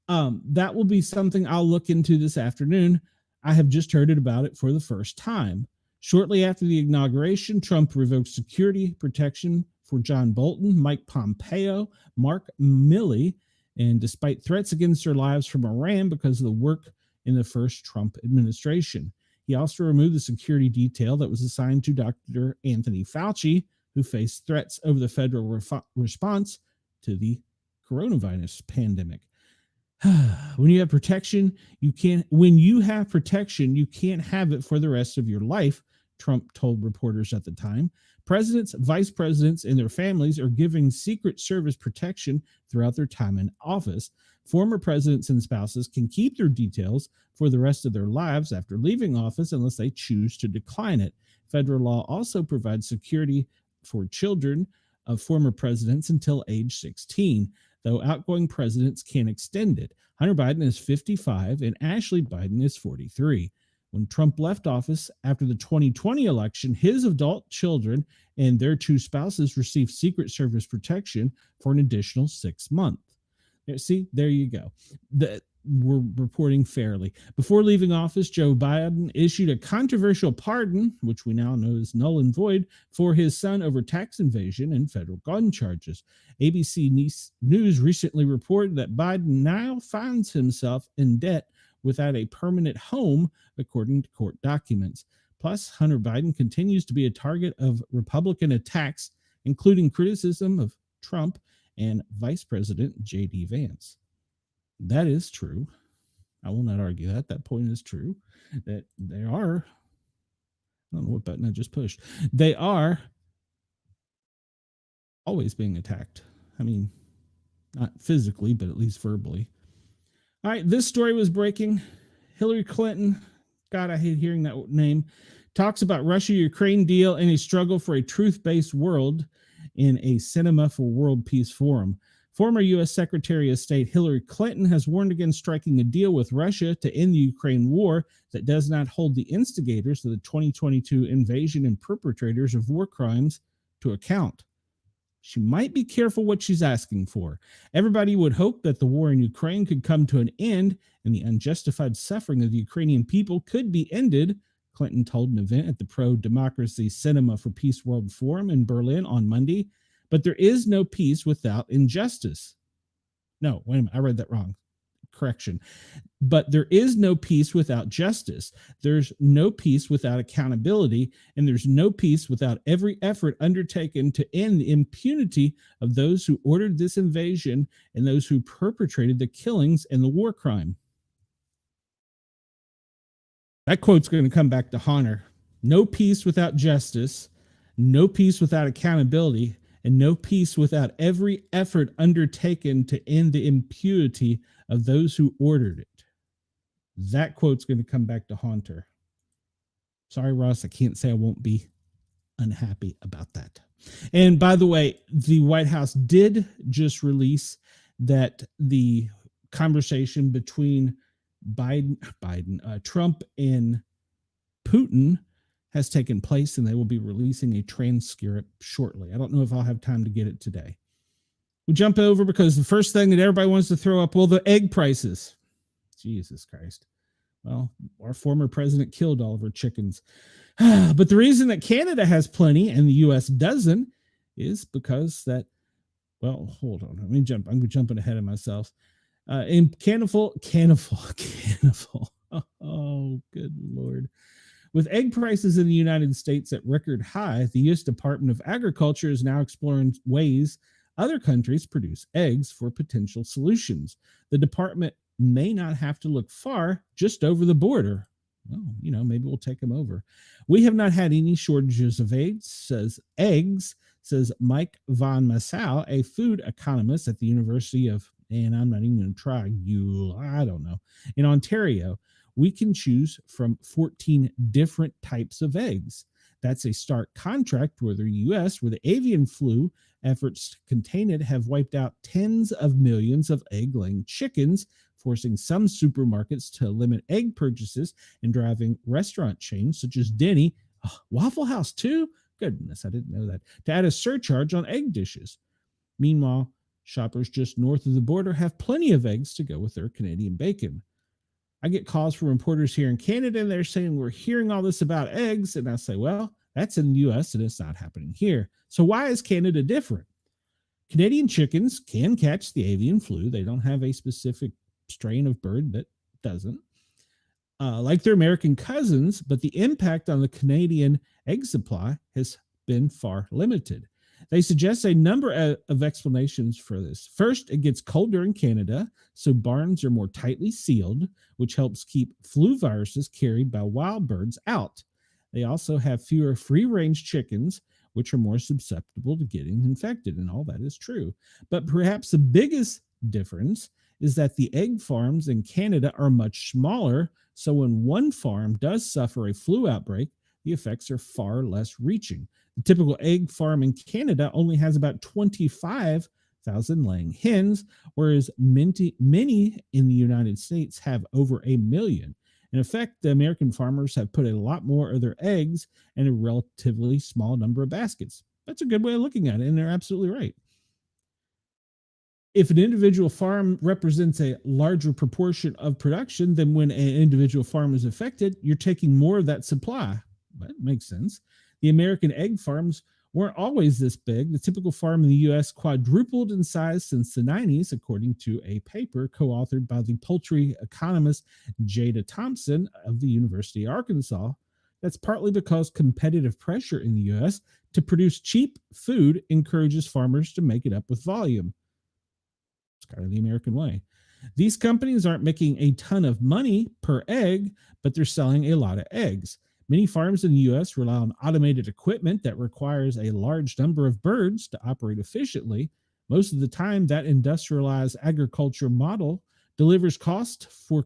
A: That will be something I'll look into this afternoon. I have just heard about it for the first time. Shortly after the inauguration, Trump revoked security protection for John Bolton, Mike Pompeo, Mark Milley, and despite threats against their lives from Iran because of the work in the first Trump administration. He also removed the security detail that was assigned to Dr. Anthony Fauci, who faced threats over the federal response to the coronavirus pandemic. When you have protection, you can't have it for the rest of your life, Trump told reporters at the time. Presidents, vice presidents, and their families are giving Secret Service protection throughout their time in office. Former presidents and spouses can keep their details for the rest of their lives after leaving office unless they choose to decline it. Federal law also provides security for children of former presidents until age 16, though outgoing presidents can extend it. Hunter Biden is 55 and Ashley Biden is 43. When Trump left office after the 2020 election, his adult children and their two spouses received Secret Service protection for an additional 6 months. See, there you go. We're reporting fairly. Before leaving office, Joe Biden issued a controversial pardon, which we now know is null and void, for his son over tax evasion and federal gun charges. ABC News recently reported that Biden now finds himself in debt without a permanent home, according to court documents. Plus, Hunter Biden continues to be a target of Republican attacks, including criticism of Trump and Vice President J.D. Vance. That is true. I will not argue that. That point is true. That they are, I don't know what button I just pushed. They are always being attacked. I mean, not physically, but at least verbally. All right, this story was breaking. Hillary Clinton, God, I hate hearing that name, talks about Russia-Ukraine deal and a struggle for a truth-based world in a Cinema for World Peace forum. Former U.S. Secretary of State Hillary Clinton has warned against striking a deal with Russia to end the Ukraine war that does not hold the instigators of the 2022 invasion and perpetrators of war crimes to account. She might be careful what she's asking for. Everybody would hope that the war in Ukraine could come to an end and the unjustified suffering of the Ukrainian people could be ended, Clinton told an event at the pro-democracy Cinema for Peace World Forum in Berlin on Monday. But there is no peace without injustice. No, wait a minute, I read that wrong. Correction. But there is no peace without justice. There's no peace without accountability, and there's no peace without every effort undertaken to end the impunity of those who ordered this invasion and those who perpetrated the killings and the war crime. That quote's going to come back to haunt her. No peace without justice, no peace without accountability, and no peace without every effort undertaken to end the impunity of those who ordered it. That quote's going to come back to haunt her. Sorry, Ross, I can't say I won't be unhappy about that. And by the way, the White House did just release that the conversation between Trump and Putin has taken place, and they will be releasing a transcript shortly. I don't know if I'll have time to get it today. We jump over because the first thing that everybody wants to throw up, well, the egg prices. Jesus Christ. Well, our former president killed all of our chickens. But the reason that Canada has plenty and the U.S. doesn't is because that, well, hold on. Let me jump. I'm jumping ahead of myself. In Caniful. Oh, good Lord. With egg prices in the United States at record high, the U.S. Department of Agriculture is now exploring ways other countries produce eggs for potential solutions. The department may not have to look far, just over the border. Well, maybe we'll take them over. We have not had any shortages of eggs, says Mike Von Massow, a food economist at the University of, and I'm not even going to try, in Ontario. We can choose from 14 different types of eggs. That's a stark contrast with the U.S., where the avian flu efforts to contain it have wiped out tens of millions of egg-laying chickens, forcing some supermarkets to limit egg purchases and driving restaurant chains such as Denny, Waffle House too? Goodness, I didn't know that, to add a surcharge on egg dishes. Meanwhile, shoppers just north of the border have plenty of eggs to go with their Canadian bacon. I get calls from reporters here in Canada, and they're saying, we're hearing all this about eggs. And I say, well, that's in the U.S. and it's not happening here. So why is Canada different? Canadian chickens can catch the avian flu. They don't have a specific strain of bird that doesn't, like their American cousins, but the impact on the Canadian egg supply has been far limited. They suggest a number of explanations for this. First, it gets colder in Canada, so barns are more tightly sealed, which helps keep flu viruses carried by wild birds out. They also have fewer free-range chickens, which are more susceptible to getting infected, and all that is true. But perhaps the biggest difference is that the egg farms in Canada are much smaller, so when one farm does suffer a flu outbreak, the effects are far less reaching. The typical egg farm in Canada only has about 25,000 laying hens, whereas many in the United States have over 1 million. In effect, the American farmers have put a lot more of their eggs in a relatively small number of baskets. That's a good way of looking at it, and they're absolutely right. If an individual farm represents a larger proportion of production, then when an individual farm is affected, you're taking more of that supply. That makes sense. The American egg farms weren't always this big. The typical farm in the U.S. quadrupled in size since the 90s, according to a paper co-authored by the poultry economist Jada Thompson of the University of Arkansas. That's partly because competitive pressure in the U.S. to produce cheap food encourages farmers to make it up with volume. It's kind of the American way. These companies aren't making a ton of money per egg, but they're selling a lot of eggs. Many farms in the U.S. rely on automated equipment that requires a large number of birds to operate efficiently. Most of the time, that industrialized agriculture model delivers cost for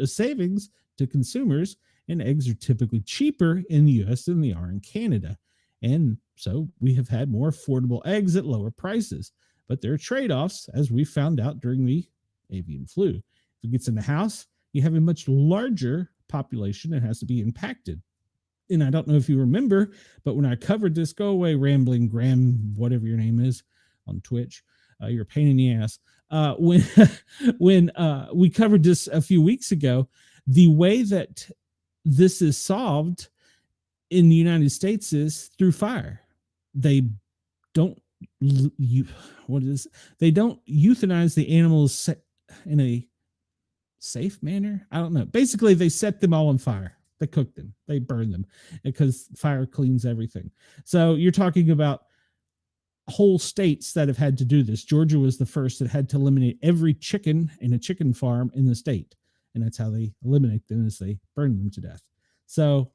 A: savings to consumers, and eggs are typically cheaper in the U.S. than they are in Canada. And so we have had more affordable eggs at lower prices. but there are trade-offs, as we found out during the avian flu. If it gets in the house, you have a much larger population that has to be impacted. And I don't know if you remember, but when I covered this, go away rambling Graham, whatever your name is, on Twitch, you're a pain in the ass. When we covered this a few weeks ago, the way that this is solved in the United States is through fire. They don't they don't euthanize the animals in a safe manner. I don't know. Basically, they set them all on fire. They cook them. They burn them because fire cleans everything. So you're talking about whole states that have had to do this. Georgia was the first that had to eliminate every chicken in a chicken farm in the state. And that's how they eliminate them, is they burn them to death. So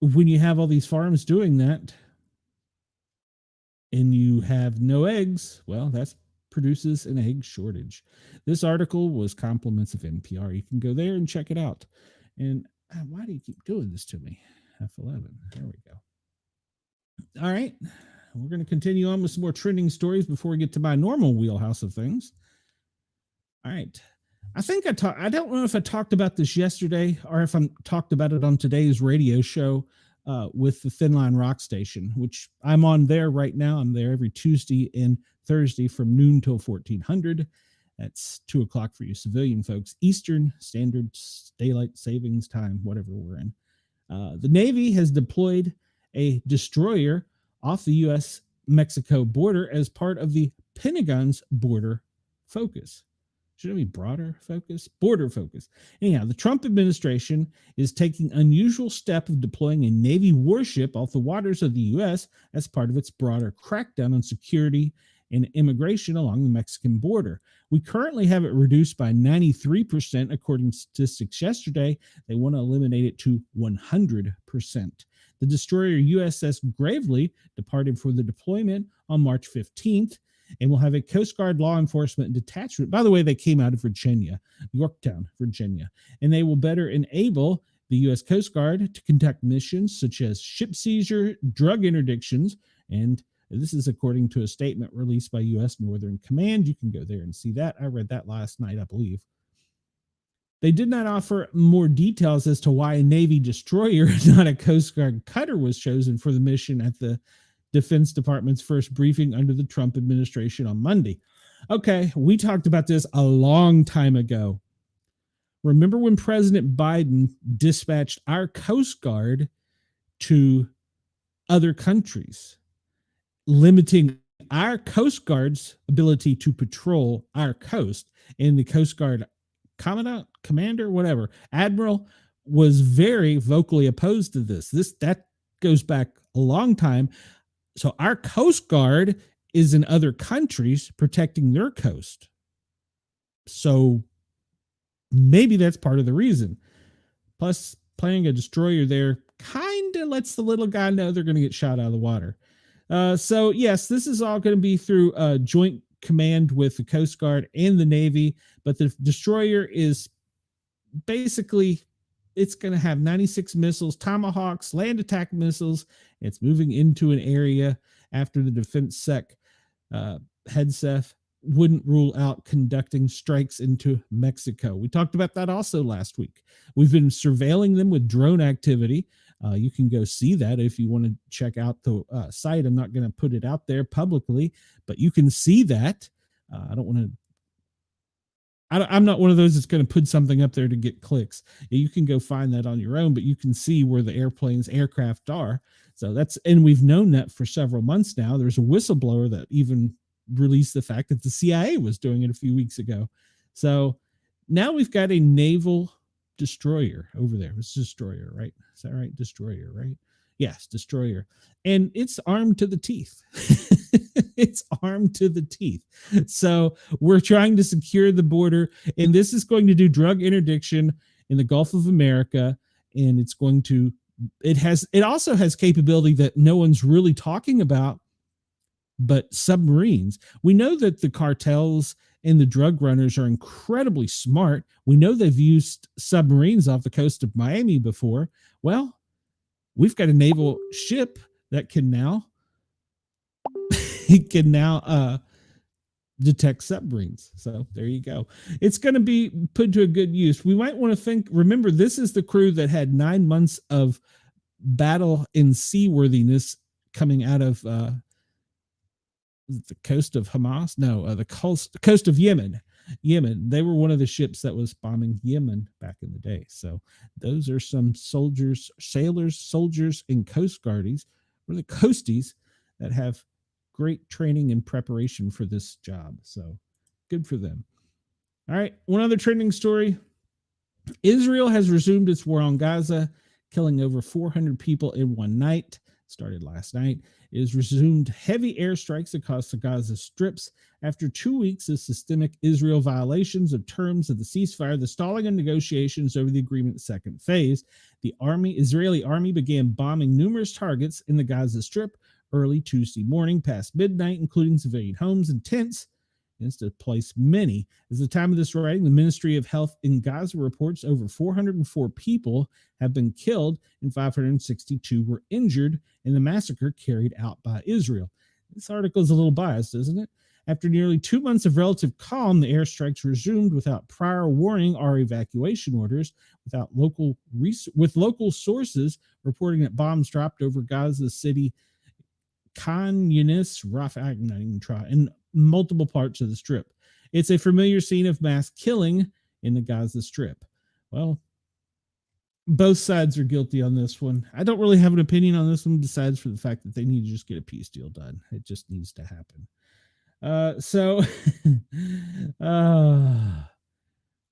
A: when you have all these farms doing that and you have no eggs, well, that produces an egg shortage. This article was compliments of NPR. You can go there and check it out. And why do you keep doing this to me? F11. There we go. All right. We're going to continue on with some more trending stories before we get to my normal wheelhouse of things. All right. I think I don't know if I talked about this yesterday or if I talked about it on today's radio show with the Thin Line Rock Station, which I'm on there right now. I'm there every Tuesday and Thursday from noon till 1400. That's 2 o'clock for you civilian folks, Eastern Standard Daylight Savings Time, whatever we're in. The Navy has deployed a destroyer off the U.S.-Mexico border as part of the Pentagon's border focus. Should it be broader focus? Border focus. Anyhow, the Trump administration is taking unusual step of deploying a Navy warship off the waters of the U.S. as part of its broader crackdown on security and immigration along the Mexican border. We currently have it reduced by 93%, according to statistics yesterday. They want to eliminate it to 100%. The destroyer USS Gravely departed for the deployment on March 15th and will have a Coast Guard law enforcement detachment. By the way, they came out of Virginia, Yorktown, Virginia, and they will better enable the U.S. Coast Guard to conduct missions such as ship seizure, drug interdictions, and this is according to a statement released by U.S. Northern Command. You can go there and see that. I read that last night, I believe. They did not offer more details as to why a Navy destroyer, not a Coast Guard cutter, was chosen for the mission at the Defense Department's first briefing under the Trump administration on Monday. Okay, we talked about this a long time ago. Remember when President Biden dispatched our Coast Guard to other countries, limiting our Coast Guard's ability to patrol our coast, and the Coast Guard commandant, commander, whatever, admiral, was very vocally opposed to this. That goes back a long time. So our Coast Guard is in other countries protecting their coast. So maybe that's part of the reason. Plus, playing a destroyer there kind of lets the little guy know they're going to get shot out of the water. So yes, this is all going to be through a joint command with the Coast Guard and the Navy, but the destroyer is basically, it's going to have 96 missiles, Tomahawks, land attack missiles. It's moving into an area after the Defense Sec headseth wouldn't rule out conducting strikes into Mexico. We talked about that also last week. We've been surveilling them with drone activity. You can go see that if you want to check out the site. I'm not going to put it out there publicly, but you can see that. I'm not one of those that's going to put something up there to get clicks. You can go find that on your own, but you can see where the aircraft are. So and we've known that for several months now. There's a whistleblower that even released the fact that the CIA was doing it a few weeks ago. So now we've got a naval destroyer over there. It's destroyer, right? Is that right? Destroyer, right? Yes, destroyer. And it's armed to the teeth. It's armed to the teeth. So we're trying to secure the border, and this is going to do drug interdiction in the Gulf of America. And it also has capability that no one's really talking about, but submarines. We know that the cartels and the drug runners are incredibly smart. We know they've used submarines off the coast of Miami before. Well, we've got a naval ship that can now detect submarines. So there you go. It's going to be put to a good use. We might want to remember, this is the crew that had 9 months of battle in seaworthiness coming out of the coast of Hamas. No, the coast of Yemen. They were one of the ships that was bombing Yemen back in the day. So those are some sailors, soldiers, and coast guardies, or the coasties, that have great training and preparation for this job. So good for them. All right, one other trending story. Israel has resumed its war on Gaza, killing over 400 people in one night. Started last night. It has resumed heavy airstrikes across the Gaza strips after 2 weeks of systemic Israel violations of terms of the ceasefire, the stalling of negotiations over the agreement's second phase. The Israeli army began bombing numerous targets in the Gaza Strip early Tuesday morning past midnight, including civilian homes and tents. It's to place many. At the time of this writing, the Ministry of Health in Gaza reports over 404 people have been killed and 562 were injured in the massacre carried out by Israel. This article is a little biased, isn't it? After nearly 2 months of relative calm, the airstrikes resumed without prior warning or evacuation orders, with local sources reporting that bombs dropped over Gaza City, Khan Yunis, Rafah, and multiple parts of the Strip. It's a familiar scene of mass killing in the Gaza Strip. Well, both sides are guilty on this one. I don't really have an opinion on this one, besides for the fact that they need to just get a peace deal done. It just needs to happen.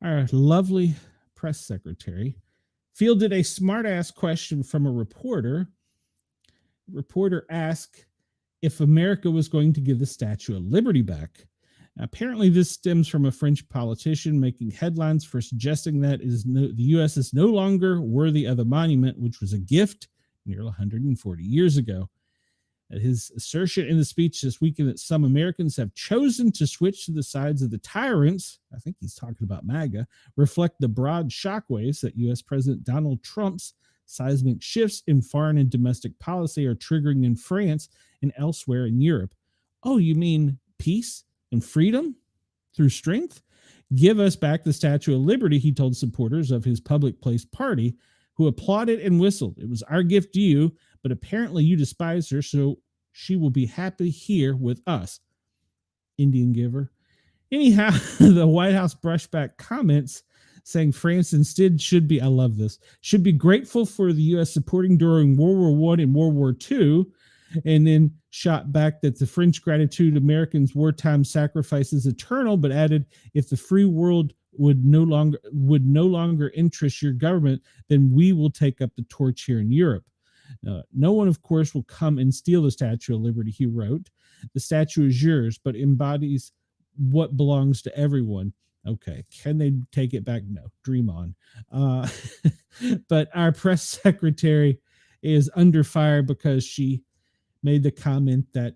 A: Our lovely press secretary fielded a smartass question from a reporter. Reporter asked if America was going to give the Statue of Liberty back. Apparently, this stems from a French politician making headlines for suggesting that the U.S. is no longer worthy of the monument, which was a gift nearly 140 years ago. His assertion in the speech this weekend that some Americans have chosen to switch to the sides of the tyrants, I think he's talking about MAGA, reflect the broad shockwaves that U.S. President Donald Trump's seismic shifts in foreign and domestic policy are triggering in France and elsewhere in Europe. Oh, you mean peace and freedom through strength? Give us back the Statue of Liberty, he told supporters of his public place party, who applauded and whistled. It was our gift to you, but apparently you despise her, so she will be happy here with us. Indian giver. Anyhow, the White House brushed back comments saying France instead should be grateful for the U.S. supporting during World War I and World War II, and then shot back that the French gratitude Americans' wartime sacrifice is eternal, but added, if the free world would no longer interest your government, then we will take up the torch here in Europe. No one, of course, will come and steal the Statue of Liberty, he wrote. The statue is yours, but embodies what belongs to everyone. Okay, can they take it back? No, dream on. But our press secretary is under fire because she made the comment that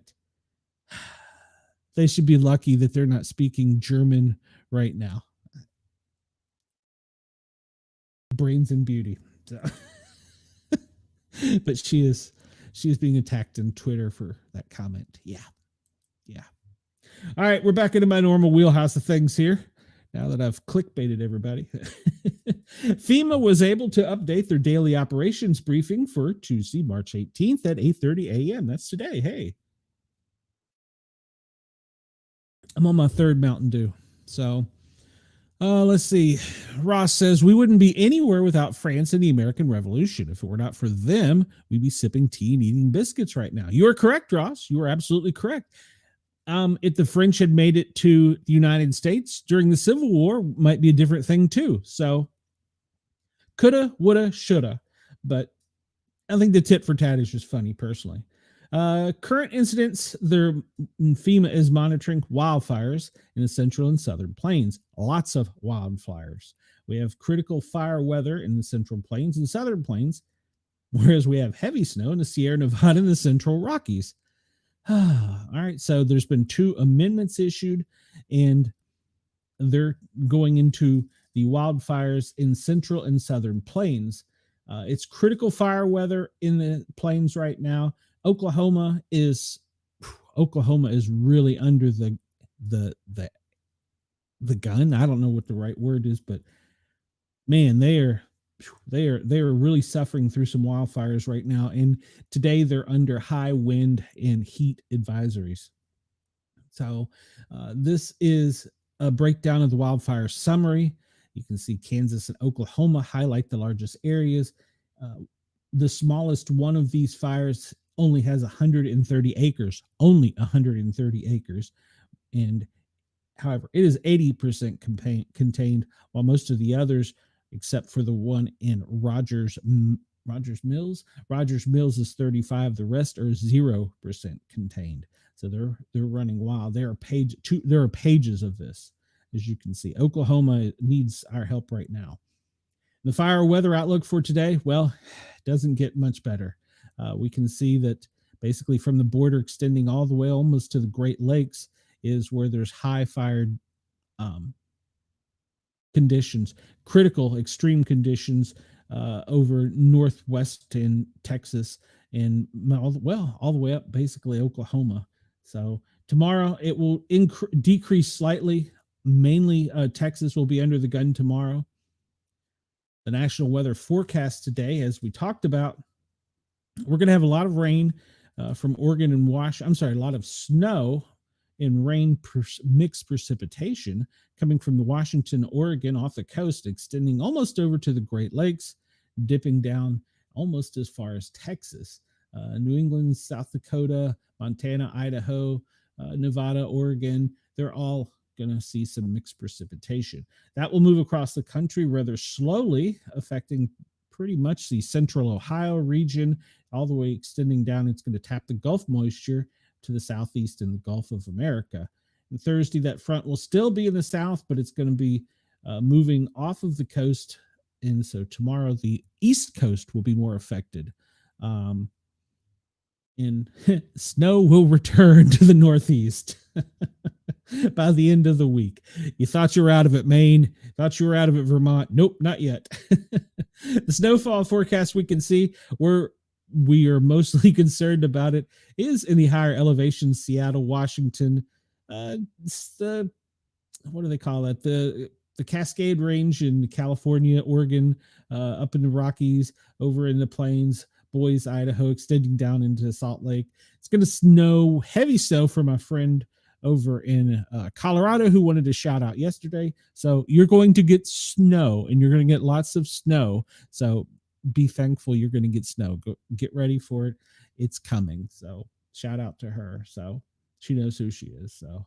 A: they should be lucky that they're not speaking German right now. Brains and beauty. So. But she is being attacked on Twitter for that comment. Yeah. All right, we're back into my normal wheelhouse of things here. Now that I've clickbaited everybody. FEMA was able to update their daily operations briefing for Tuesday, March 18th at 8:30 a.m. That's today. Hey. I'm on my third Mountain Dew. So, let's see. Ross says, we wouldn't be anywhere without France and the American Revolution. If it were not for them, we'd be sipping tea and eating biscuits right now. You are correct, Ross. You are absolutely correct. If the French had made it to the United States during the Civil War, might be a different thing too. So, coulda, woulda, shoulda. But I think the tit for tat is just funny, personally. Current incidents, FEMA is monitoring wildfires in the central and southern plains. Lots of wildfires. We have critical fire weather in the central plains and southern plains, whereas we have heavy snow in the Sierra Nevada and the central Rockies. All right, so there's been 2 amendments issued, and they're going into the wildfires in central and southern plains. It's critical fire weather in the plains right now. Oklahoma is really under the the the the gun. I don't know what the right word is, but man, they are really suffering through some wildfires right now. And today they're under high wind and heat advisories. So this is a breakdown of the wildfire summary. You can see Kansas and Oklahoma highlight the largest areas. Uh, the smallest one of these fires only has 130 acres, only 130 acres. And however, it is 80% contained, while most of the others, except for the one in Rogers Mills, Rogers Mills is 35. The rest are 0% contained. So they're running wild. There are pages of this, as you can see. Oklahoma needs our help right now. The fire weather outlook for today, well, doesn't get much better. We can see that basically from the border extending all the way almost to the Great Lakes is where there's high fire um, conditions, critical extreme conditions over northwest in Texas and all the way up basically Oklahoma. So tomorrow it will decrease slightly. Mainly Texas will be under the gun tomorrow. The national weather forecast today, as we talked about, we're going to have a lot of rain from Oregon and Washington. I'm sorry, a lot of snow and rain mixed precipitation coming from the Washington, Oregon off the coast, extending almost over to the Great Lakes, dipping down almost as far as Texas. New England, South Dakota, Montana, Idaho, Nevada, Oregon, they're all going to see some mixed precipitation. That will move across the country rather slowly, affecting pretty much the central Ohio region, all the way extending down. It's going to tap the Gulf moisture to the southeast in the Gulf of America. And Thursday, that front will still be in the south, but it's going to be moving off of the coast. And so tomorrow, the east coast will be more affected. And snow will return to the northeast by the end of the week. You thought you were out of it, Maine. Thought you were out of it, Vermont. Nope, not yet. The snowfall forecast we can see, where we are mostly concerned about it, is in the higher elevations, Seattle, Washington. The what do they call it? The Cascade Range in California, Oregon, up in the Rockies, over in the plains, Boise, Idaho, extending down into Salt Lake. It's going to snow, heavy snow for my friend over in Colorado who wanted to shout out yesterday. So you're going to get snow, and you're going to get lots of snow. So be thankful you're going to get snow. Go get ready for it. It's coming. So shout out to her. So she knows who she is. So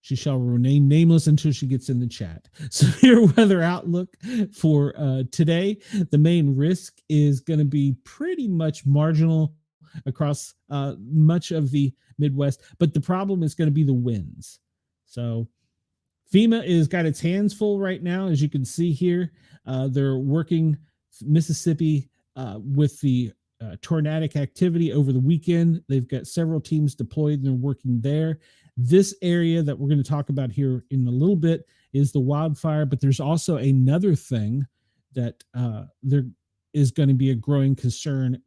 A: she shall remain nameless until she gets in the chat. Severe weather outlook for today. The main risk is going to be pretty much marginal across much of the Midwest, but the problem is going to be the winds. So FEMA is got its hands full right now, as you can see here. They're working Mississippi with the tornadic activity over the weekend. They've got several teams deployed and they're working there. This area that we're going to talk about here in a little bit is the wildfire, but there's also another thing that there is going to be a growing concern: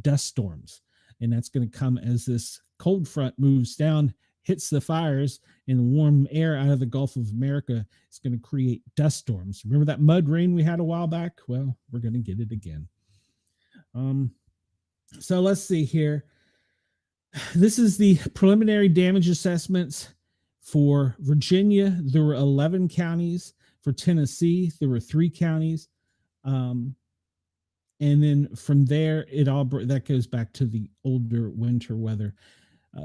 A: dust storms. And that's going to come as this cold front moves down, hits the fires, and warm air out of the Gulf of America is going to create dust storms. Remember that mud rain we had a while back? Well, we're going to get it again. So let's see here. This is the preliminary damage assessments for Virginia. There were 11 counties. For Tennessee, there were 3 counties. And then from there, that goes back to the older winter weather.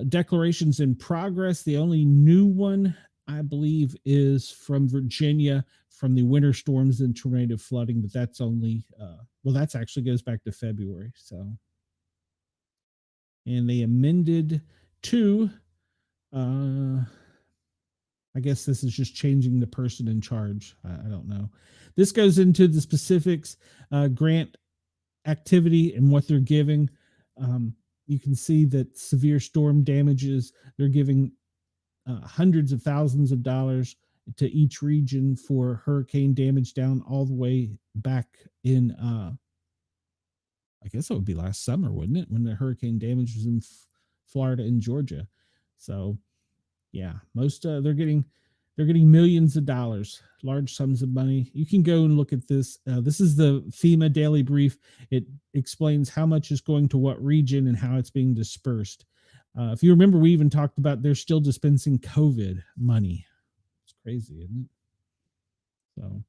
A: Declarations in progress. The only new one, I believe, is from Virginia from the winter storms and tornado flooding, but that's only, that's actually goes back to February. So, and they amended to, I guess this is just changing the person in charge. I don't know. This goes into the specifics, grant activity and what they're giving. You can see that severe storm damages, they're giving hundreds of thousands of dollars to each region for hurricane damage down all the way back in, I guess it would be last summer, wouldn't it? When the hurricane damage was in Florida and Georgia. So Yeah, most they're getting millions of dollars, large sums of money. You can go and look at this. This is the FEMA daily brief. It explains how much is going to what region and how it's being dispersed. If you remember, we even talked about they're still dispensing COVID money. It's crazy, isn't it? So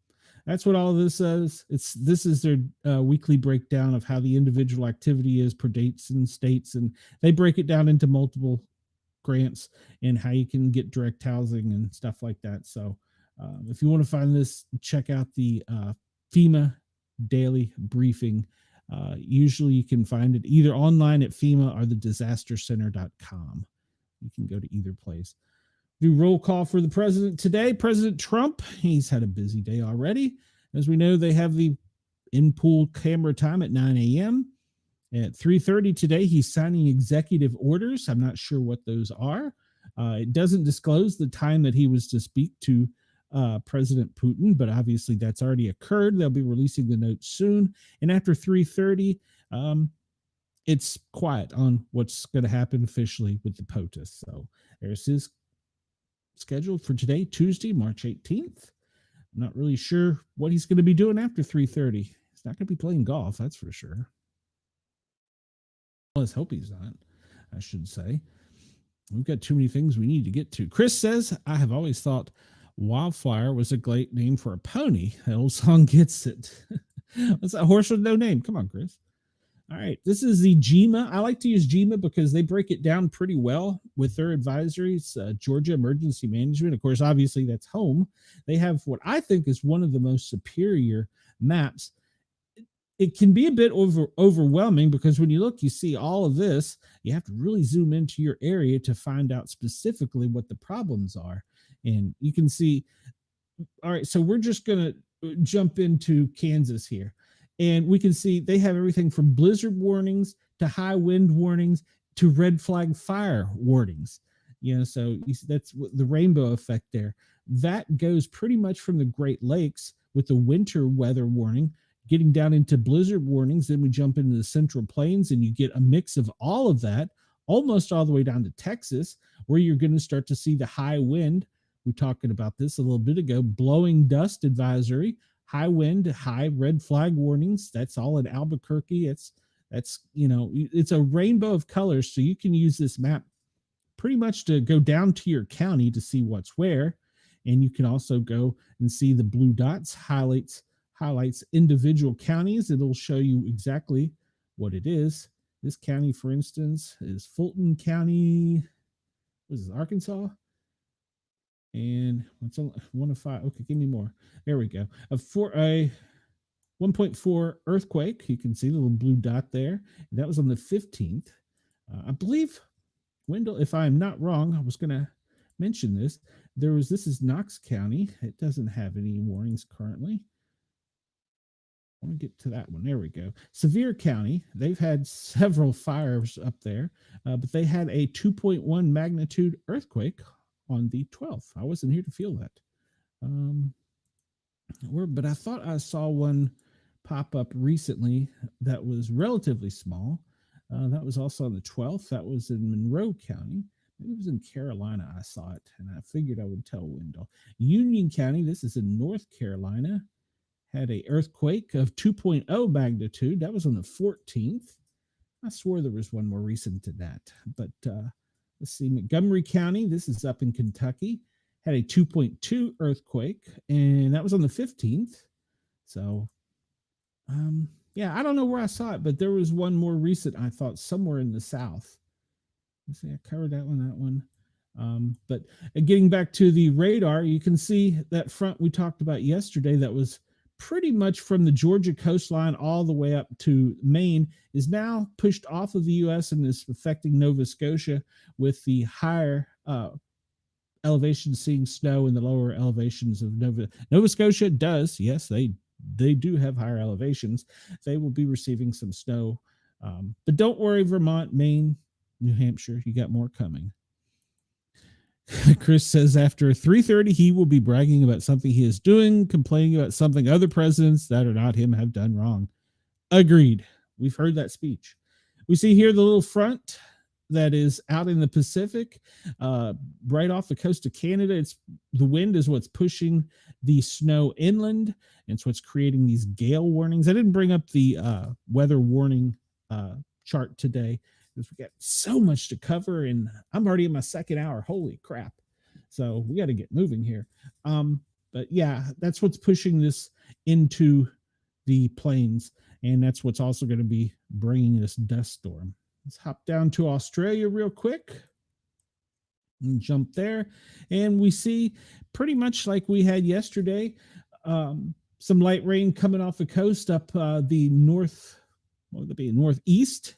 A: that's what all of this says. This is their weekly breakdown of how the individual activity is per dates and states, and they break it down into multiple grants and how you can get direct housing and stuff like that. So if you want to find this, check out the FEMA daily briefing. Usually you can find it either online at FEMA or the disastercenter.com. You can go to either place. Do roll call for the president today. President Trump, he's had a busy day already. As we know, they have the in-pool camera time at 9 a.m. At 3:30 today, he's signing executive orders. I'm not sure what those are. It doesn't disclose the time that he was to speak to President Putin, but obviously that's already occurred. They'll be releasing the notes soon. And after 3:30, it's quiet on what's going to happen officially with the POTUS. So there's his scheduled for today, Tuesday, March 18th. I'm not really sure what he's going to be doing after 3:30. He's not going to be playing golf, that's for sure. Let's hope he's not, I should say. We've got too many things we need to get to. Chris says, I have always thought Wildflower was a great name for a pony. That old song gets it. What's that horse with no name? Come on, Chris. All right, this is the GEMA. I like to use GEMA because they break it down pretty well with their advisories. Georgia Emergency Management, of course, obviously that's home. They have what I think is one of the most superior maps. It can be a bit overwhelming because when you look, you see all of this. You have to really zoom into your area to find out specifically what the problems are. And you can see, all right, so we're just going to jump into Kansas here. And we can see they have everything from blizzard warnings to high wind warnings to red flag fire warnings. You know, so that's the rainbow effect there. That goes pretty much from the Great Lakes with the winter weather warning, getting down into blizzard warnings. Then we jump into the Central Plains and you get a mix of all of that, almost all the way down to Texas, where you're going to start to see the high wind. We were talking about this a little bit ago, blowing dust advisory, high wind, high red flag warnings. That's all in Albuquerque. That's, you know, it's a rainbow of colors. So you can use this map pretty much to go down to your county to see what's where. And you can also go and see the blue dots highlights individual counties. It'll show you exactly what it is. This county, for instance, is Fulton County. What is this, Arkansas? And what's 1 of 5? Okay, give me more. There we go. A 1.4 earthquake. You can see the little blue dot there. That was on the 15th. I believe, Wendell, if I'm not wrong, I was going to mention this. This is Knox County. It doesn't have any warnings currently. I want to get to that one. There we go. Sevier County, they've had several fires up there, but they had a 2.1 magnitude earthquake on the 12th. I wasn't here to feel that. But I thought I saw one pop up recently that was relatively small. That was also on the 12th. That was in Monroe County. Maybe it was in Carolina. I saw it, and I figured I would tell Wendell. Union County, this is in North Carolina, had a earthquake of 2.0 magnitude. That was on the 14th. I swore there was one more recent than that. But let's see, Montgomery County, this is up in Kentucky, had a 2.2 earthquake, and that was on the 15th. So, yeah, I don't know where I saw it, but there was one more recent, I thought, somewhere in the South. Let's see, I covered that one. But getting back to the radar, you can see that front we talked about yesterday that was pretty much from the Georgia coastline all the way up to Maine is now pushed off of the U.S. and is affecting Nova Scotia, with the higher elevations seeing snow in the lower elevations of Nova Scotia does. Yes, they do have higher elevations. They will be receiving some snow. But don't worry, Vermont, Maine, New Hampshire, you got more coming. Chris says after 3:30, he will be bragging about something he is doing, complaining about something other presidents that are not him have done wrong. Agreed. We've heard that speech. We see here the little front that is out in the Pacific, right off the coast of Canada. It's the wind is what's pushing the snow inland. And it's what's creating these gale warnings. I didn't bring up the weather warning chart today because we got so much to cover, and I'm already in my second hour. Holy crap! So we got to get moving here. But yeah, that's what's pushing this into the plains, and that's what's also going to be bringing this dust storm. Let's hop down to Australia real quick and jump there. And we see pretty much like we had yesterday, some light rain coming off the coast up the north, what would it be, northeast,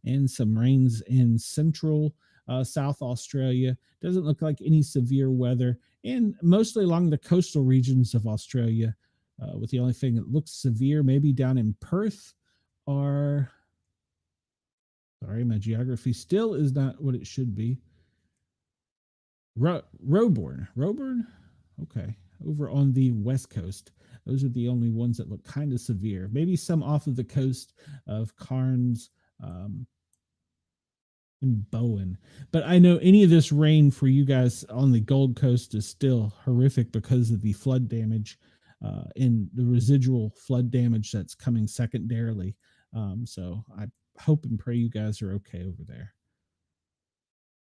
A: and some rains in central South Australia. Doesn't look like any severe weather, and mostly along the coastal regions of Australia, with the only thing that looks severe maybe down in Perth are, sorry, my geography still is not what it should be. Roebourne, okay, over on the west coast. Those are the only ones that look kind of severe. Maybe some off of the coast of Cairns and Bowen. But I know any of this rain for you guys on the Gold Coast is still horrific because of the flood damage and the residual flood damage that's coming secondarily. So I hope and pray you guys are okay over there.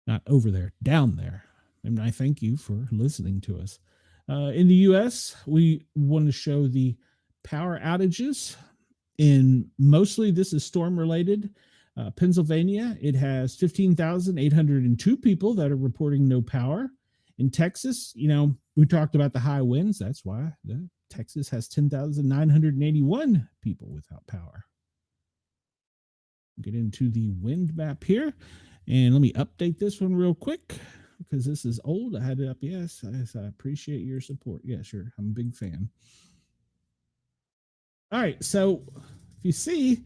A: Not over there, down there. And I thank you for listening to us. In the U.S., we want to show the power outages. And mostly this is storm related. Pennsylvania, it has 15,802 people that are reporting no power. In Texas, you know, we talked about the high winds. That's why Texas has 10,981 people without power. Get into the wind map here. And let me update this one real quick because this is old. I had it up. Yes, I appreciate your support. Yeah, sure. I'm a big fan. All right. So if you see,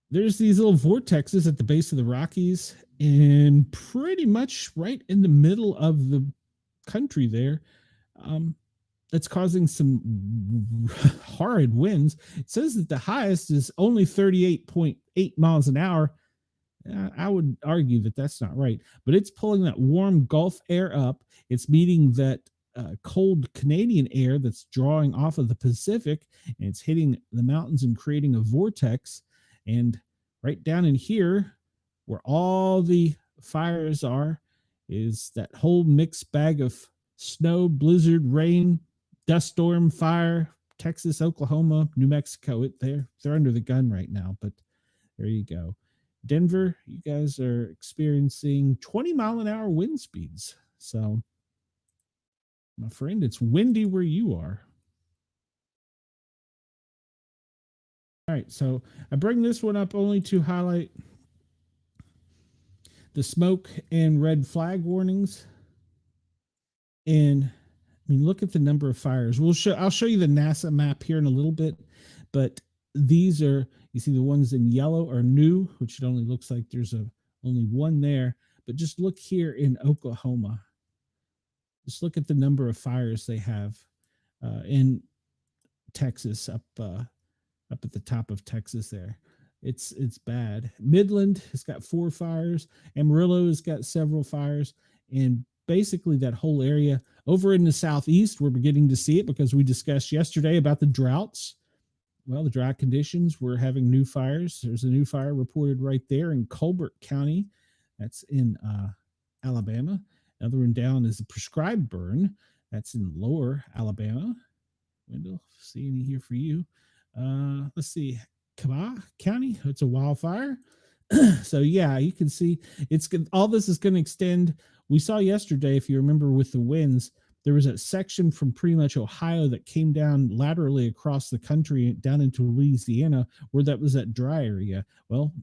A: there's these little vortexes at the base of the Rockies and pretty much right in the middle of the country there. That's causing some horrid winds. It says that the highest is only 38.8 miles an hour. I would argue that that's not right, but it's pulling that warm Gulf air up. It's meeting that cold Canadian air that's drawing off of the Pacific, and it's hitting the mountains and creating a vortex. And right down in here, where all the fires are, is that whole mixed bag of snow, blizzard, rain, dust storm, fire. Texas, Oklahoma, New Mexico. They're under the gun right now, but there you go. Denver, you guys are experiencing 20-mile-an-hour wind speeds. So, my friend, it's windy where you are. All right, so I bring this one up only to highlight the smoke and red flag warnings. And I mean, look at the number of fires. I'll show you the NASA map here in a little bit, but these are, you see the ones in yellow are new, which it only looks like there's only one there. But just look here in Oklahoma. Just look at the number of fires they have in Texas up at the top of Texas there. It's bad. Midland has got 4 fires. Amarillo has got several fires. And basically that whole area over in the southeast, we're beginning to see it because we discussed yesterday about the droughts. Well, the drought conditions, we're having new fires. There's a new fire reported right there in Colbert County. That's in Alabama. Another one down is a prescribed burn. That's in lower Alabama. Wendell, see any here for you. Let's see. Kabah County, it's a wildfire. So yeah, you can see all this is going to extend. We saw yesterday, if you remember with the winds, there was a section from pretty much Ohio that came down laterally across the country down into Louisiana where that was that dry area. Well,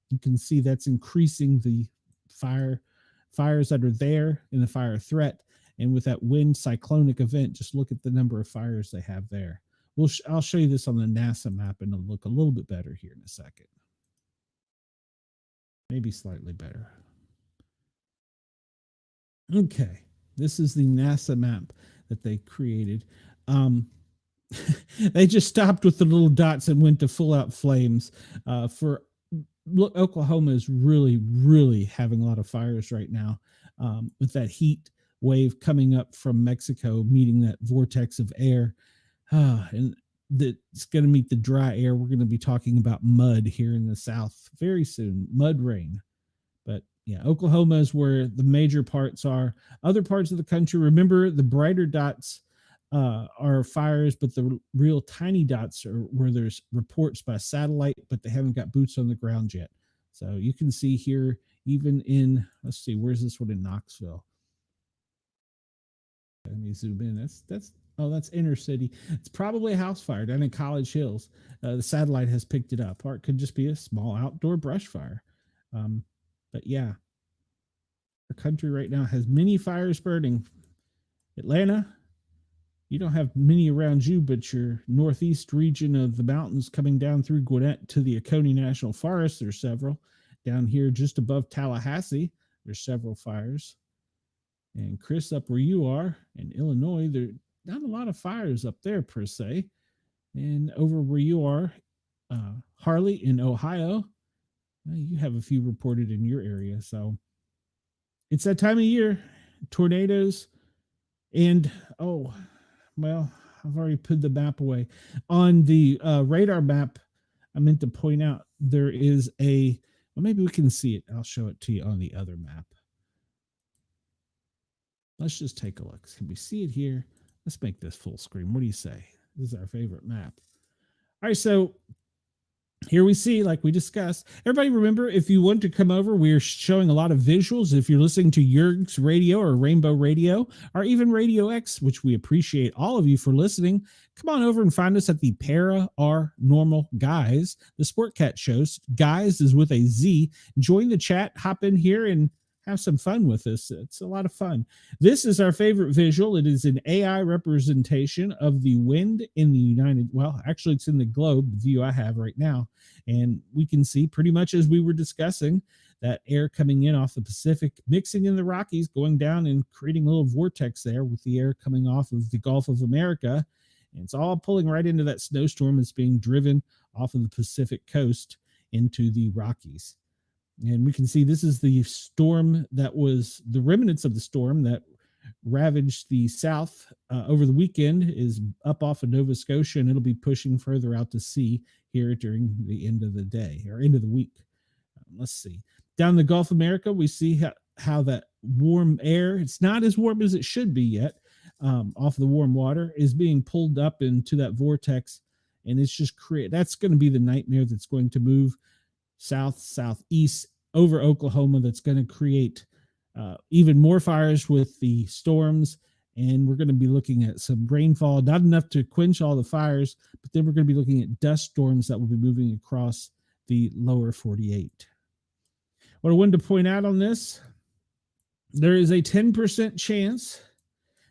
A: you can see that's increasing the fires that are there in the fire threat. And with that wind cyclonic event, just look at the number of fires they have there. I'll show you this on the NASA map and it'll look a little bit better here in a second. Maybe slightly better. Okay. This is the NASA map that they created. They just stopped with the little dots and went to full out flames for look, Oklahoma is really, really having a lot of fires right now, with that heat wave coming up from Mexico, meeting that vortex of air. And that's going to meet the dry air. We're going to be talking about mud here in the South very soon, mud rain. But yeah, Oklahoma is where the major parts are. Other parts of the country, remember the brighter dots are fires, but the real tiny dots are where there's reports by satellite, but they haven't got boots on the ground yet. So you can see here, even in, let's see, where's this one in Knoxville? Let me zoom in. That's inner city. It's probably a house fire down in College Hills. The satellite has picked it up, or it could just be a small outdoor brush fire. But yeah, our country right now has many fires burning. Atlanta, you don't have many around you, but your northeast region of the mountains coming down through Gwinnett to the Oconee National Forest, there's several. Down here just above Tallahassee, there's several fires. And Chris, up where you are in Illinois, there not a lot of fires up there per se. And over where you are, Harley in Ohio, you have a few reported in your area. So it's that time of year, tornadoes, and oh, well, I've already put the map away. On the radar map, I meant to point out there is well, maybe we can see it. I'll show it to you on the other map. Let's just take a look. Can we see it here? Let's make this full screen. What do you say? This is our favorite map. All right, so here we see, like we discussed, everybody remember, if you want to come over, we're showing a lot of visuals. If you're listening to Yerg's Radio or Rainbow Radio or even Radio X, which we appreciate all of you for listening, come on over and find us at the Paranormal Guys, the Sportcat shows. Guys is with a Z. Join the chat, hop in here and have some fun with us. It's a lot of fun. This is our favorite visual. It is an AI representation of the wind in the actually it's in the globe, the view I have right now. And we can see pretty much as we were discussing that air coming in off the Pacific, mixing in the Rockies, going down and creating a little vortex there with the air coming off of the Gulf of America. And it's all pulling right into that snowstorm that's being driven off of the Pacific coast into the Rockies. And we can see this is the storm that was the remnants of the storm that ravaged the South over the weekend, is up off of Nova Scotia, and it'll be pushing further out to sea here during the end of the day or end of the week. Let's see. Down the Gulf of America, we see how that warm air, it's not as warm as it should be yet, off the warm water, is being pulled up into that vortex. And it's just that's going to be the nightmare that's going to move southeast over Oklahoma. That's going to create even more fires with the storms. And we're going to be looking at some rainfall, not enough to quench all the fires, but then we're going to be looking at dust storms that will be moving across the lower 48. What I wanted to point out on this, there is a 10% chance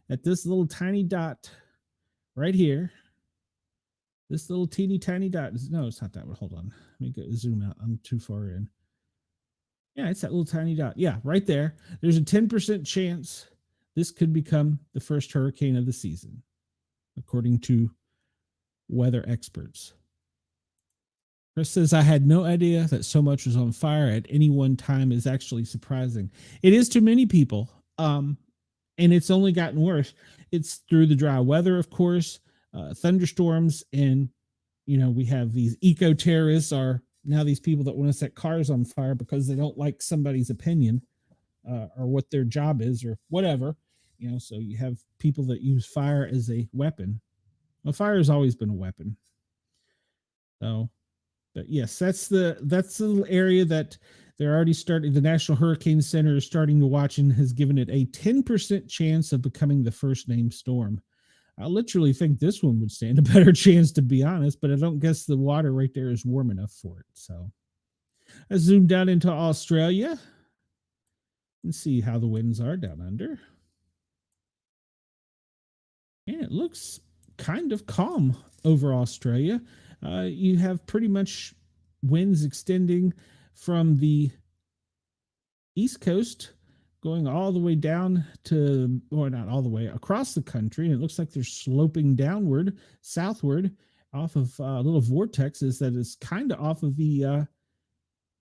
A: that this little tiny dot right here, this little teeny tiny dot, no, it's not that one. Hold on. Let me go zoom out. I'm too far in. Yeah, it's that little tiny dot. Yeah, right there. There's a 10% chance this could become the first hurricane of the season, according to weather experts. Chris says, I had no idea that so much was on fire at any one time is actually surprising. It is to many people, and it's only gotten worse. It's through the dry weather, of course, thunderstorms, and we have these eco-terrorists are now these people that want to set cars on fire because they don't like somebody's opinion or what their job is or whatever. So you have people that use fire as a weapon. Well, fire has always been a weapon. So, but yes, that's the little area that they're already starting. The National Hurricane Center is starting to watch and has given it a 10% chance of becoming the first named storm. I literally think this one would stand a better chance, to be honest, but I don't guess the water right there is warm enough for it. So I zoomed down into Australia and see how the winds are down under. And it looks kind of calm over Australia. You have pretty much winds extending from the East Coast going all the way down to, or not all the way, across the country. And it looks like they're sloping downward, southward, off of little vortexes that is kind of off of the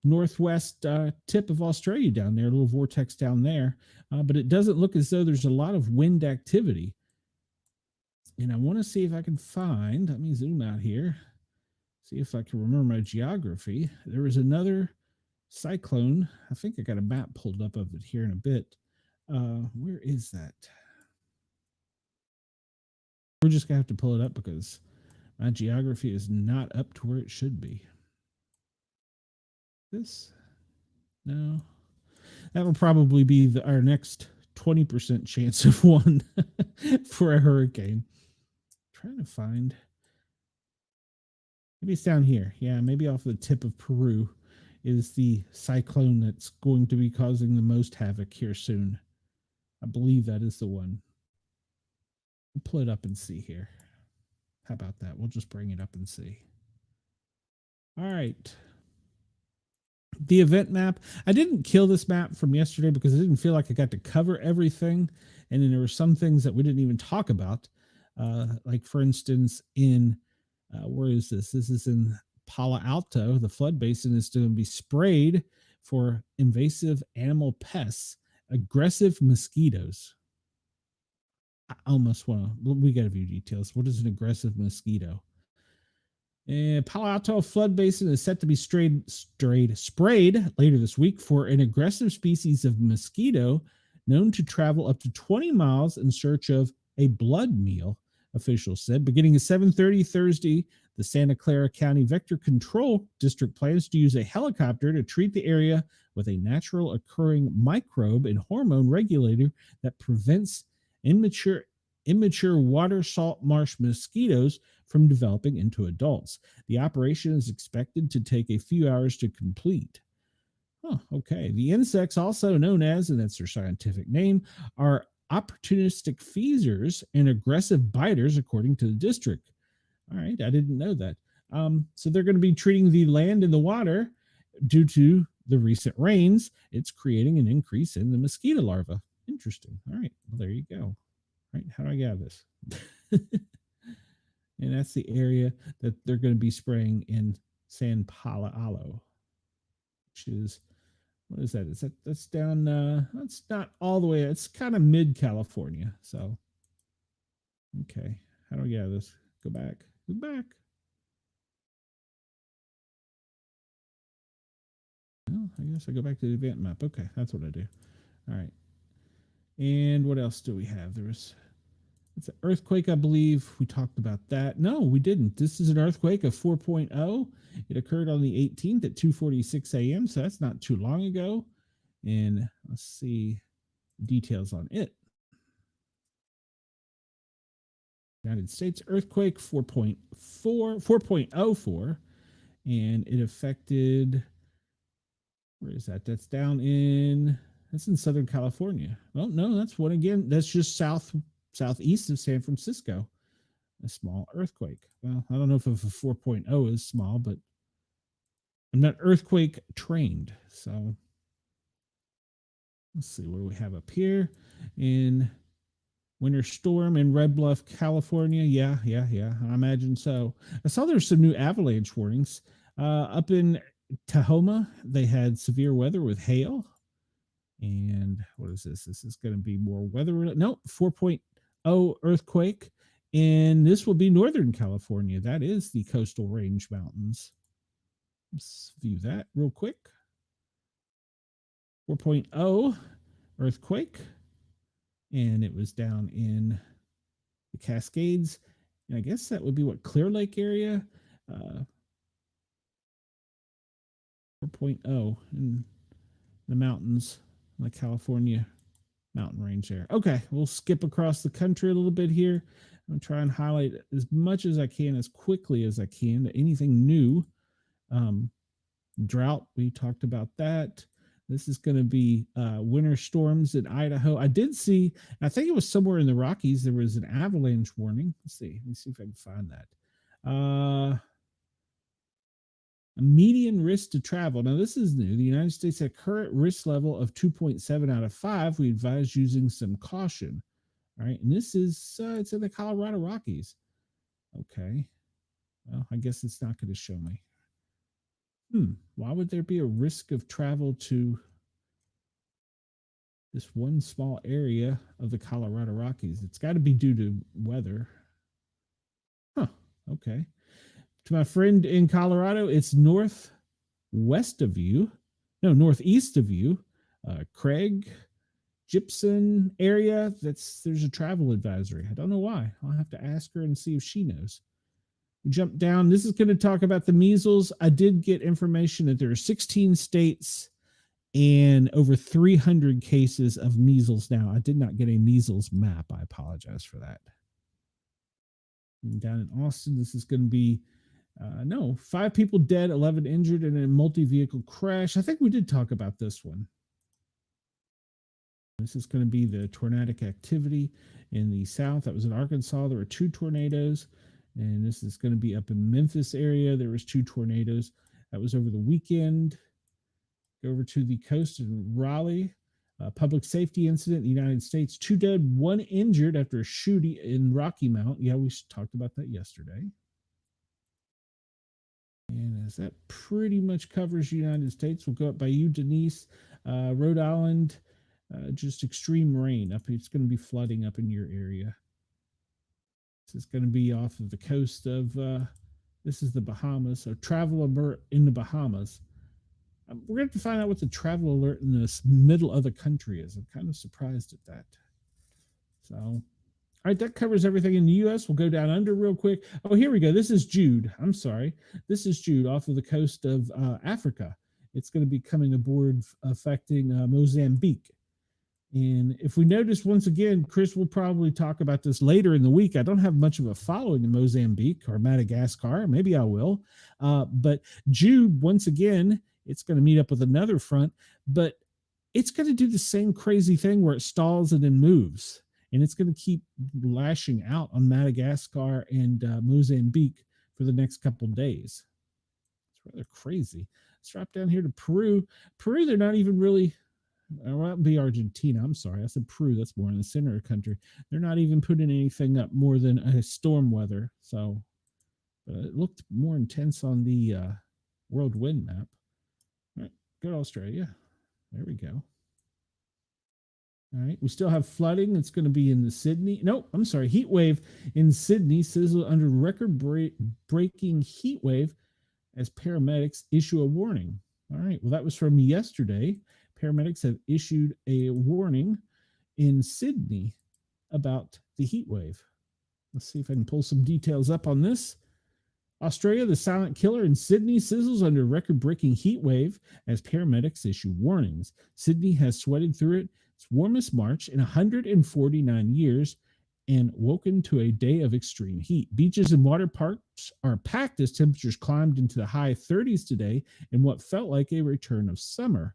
A: northwest tip of Australia down there, a little vortex down there. But it doesn't look as though there's a lot of wind activity. And I want to see if I can find, let me zoom out here, see if I can remember my geography. There was another cyclone. I think I got a map pulled up of it here in a bit. Where is that? We're just going to have to pull it up because my geography is not up to where it should be. This? No. That will probably be our next 20% chance of one for a hurricane. Trying to find. Maybe it's down here. Yeah, maybe off the tip of Peru is the cyclone that's going to be causing the most havoc here soon. I believe that is the one. We'll pull it up and see here. How about that? We'll just bring it up and see. All right. The event map. I didn't kill this map from yesterday because I didn't feel like I got to cover everything. And then there were some things that we didn't even talk about. Like, for instance, in, where is this? This is in Palo Alto. The flood basin is going to be sprayed for invasive animal pests, aggressive mosquitoes. I almost want to, we got a few details. What is an aggressive mosquito? And Palo Alto flood basin is set to be sprayed later this week for an aggressive species of mosquito known to travel up to 20 miles in search of a blood meal, officials said. Beginning at 7:30 Thursday, the Santa Clara County Vector Control District plans to use a helicopter to treat the area with a natural occurring microbe and hormone regulator that prevents immature water salt marsh mosquitoes from developing into adults. The operation is expected to take a few hours to complete. Oh, okay. The insects, also known as, and that's their scientific name, are opportunistic feeders and aggressive biters, according to the district. All right, I didn't know that. So they're going to be treating the land and the water due to the recent rains. It's creating an increase in the mosquito larvae. Interesting. All right, well, there you go. Right, how do I get this? And that's the area that they're going to be spraying in San Paulo, which is, what is that? That's down, that's not all the way, it's kind of mid California. So, okay, how do I get this? Go back. Oh, I guess I go back to the event map. Okay, that's what I do. All right. And what else do we have? It's an earthquake, I believe. We talked about that. No, we didn't. This is an earthquake of 4.0. It occurred on the 18th at 2:46 a.m., so that's not too long ago. And let's see details on it. United States earthquake 4.04, and it affected, where is that? That's in Southern California. Oh, no, that's one again. That's just southeast of San Francisco. A small earthquake. Well, I don't know if a 4.0 is small, but I'm not earthquake trained. So let's see, what do we have up here? In winter storm in Red Bluff, California. Yeah. I imagine so. I saw there's some new avalanche warnings. Up in Tahoma, they had severe weather with hail. And what is this? This is going to be more weather. No, 4.0 earthquake. And this will be Northern California. That is the Coastal Range Mountains. Let's view that real quick. 4.0 earthquake. And it was down in the Cascades. And I guess that would be what, Clear Lake area? 4.0 in the mountains, the California mountain range there. Okay, we'll skip across the country a little bit here. I'm going to try and highlight as much as I can, as quickly as I can, anything new. Drought, we talked about that. This is going to be winter storms in Idaho. I did see, I think it was somewhere in the Rockies, there was an avalanche warning. Let's see. Let me see if I can find that. A median risk to travel. Now, this is new. The United States at current risk level of 2.7 out of 5. We advise using some caution. All right. And this is, it's in the Colorado Rockies. Okay. Well, I guess it's not going to show me. Why would there be a risk of travel to this one small area of the Colorado Rockies? It's got to be due to weather. Huh. Okay. To my friend in Colorado, it's northwest of you. No, northeast of you. Craig, Gypsum area. There's a travel advisory. I don't know why. I'll have to ask her and see if she knows. Jump down. This is going to talk about the measles. I did get information that there are 16 states and over 300 cases of measles now. I did not get a measles map. I apologize for that. And down in Austin, this is going to be 5 people dead, 11 injured in a multi-vehicle crash. I think we did talk about this one. This is going to be the tornadic activity in the south. That was in Arkansas. There were 2 tornadoes. And this is going to be up in Memphis area. There was 2 tornadoes. That was over the weekend. Go over to the coast in Raleigh. Public safety incident in the United States. 2 dead, 1 injured after a shooting in Rocky Mount. Yeah, we talked about that yesterday. And as that pretty much covers the United States, we'll go up by you, Denise. Rhode Island, just extreme rain. It's going to be flooding up in your area. This is going to be off of the coast of, this is the Bahamas. So travel alert in the Bahamas. We're going to have to find out what the travel alert in this middle of the country is. I'm kind of surprised at that. So, all right, that covers everything in the U.S. We'll go down under real quick. Oh, here we go. This is Jude. I'm sorry. This is Jude off of the coast of Africa. It's going to be coming aboard affecting Mozambique. And if we notice, once again, Chris will probably talk about this later in the week. I don't have much of a following in Mozambique or Madagascar. Maybe I will. But Jude, once again, it's going to meet up with another front, but it's going to do the same crazy thing where it stalls and then moves. And it's going to keep lashing out on Madagascar and Mozambique for the next couple of days. It's rather crazy. Let's drop down here to Peru. Peru, they're not even really... Well, that would be Argentina. I'm sorry. I said Peru. That's more in the center of the country. They're not even putting anything up more than a storm weather. So it looked more intense on the world wind map. All right, go to Australia. There we go. All right, we still have flooding. It's going to be in the Sydney. No, I'm sorry. Heat wave in Sydney. Sizzle under record-breaking heat wave as paramedics issue a warning. All right, well, that was from yesterday. Paramedics have issued a warning in Sydney about the heat wave. Let's see if I can pull some details up on this. Australia, the silent killer in Sydney sizzles under record-breaking heat wave as paramedics issue warnings. Sydney has sweated through its warmest March in 149 years and woken to a day of extreme heat. Beaches and water parks are packed as temperatures climbed into the high 30s today in what felt like a return of summer.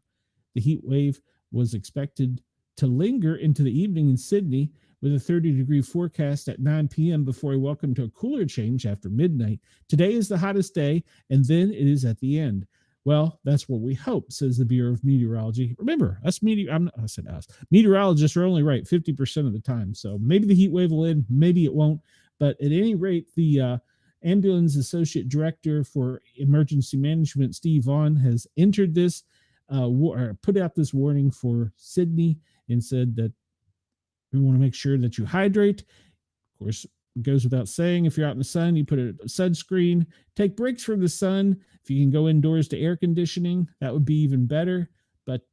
A: The heat wave was expected to linger into the evening in Sydney with a 30-degree forecast at 9 p.m. before a welcome to a cooler change after midnight. Today is the hottest day, and then it is at the end. Well, that's what we hope, says the Bureau of Meteorology. Remember, meteorologists are only right 50% of the time, so maybe the heat wave will end, maybe it won't. But at any rate, the Ambulance Associate Director for Emergency Management, Steve Vaughn, has entered this put out this warning for Sydney and said that we want to make sure that you hydrate. Of course, it goes without saying, if you're out in the sun, you put a sunscreen, take breaks from the sun. If you can go indoors to air conditioning, that would be even better. But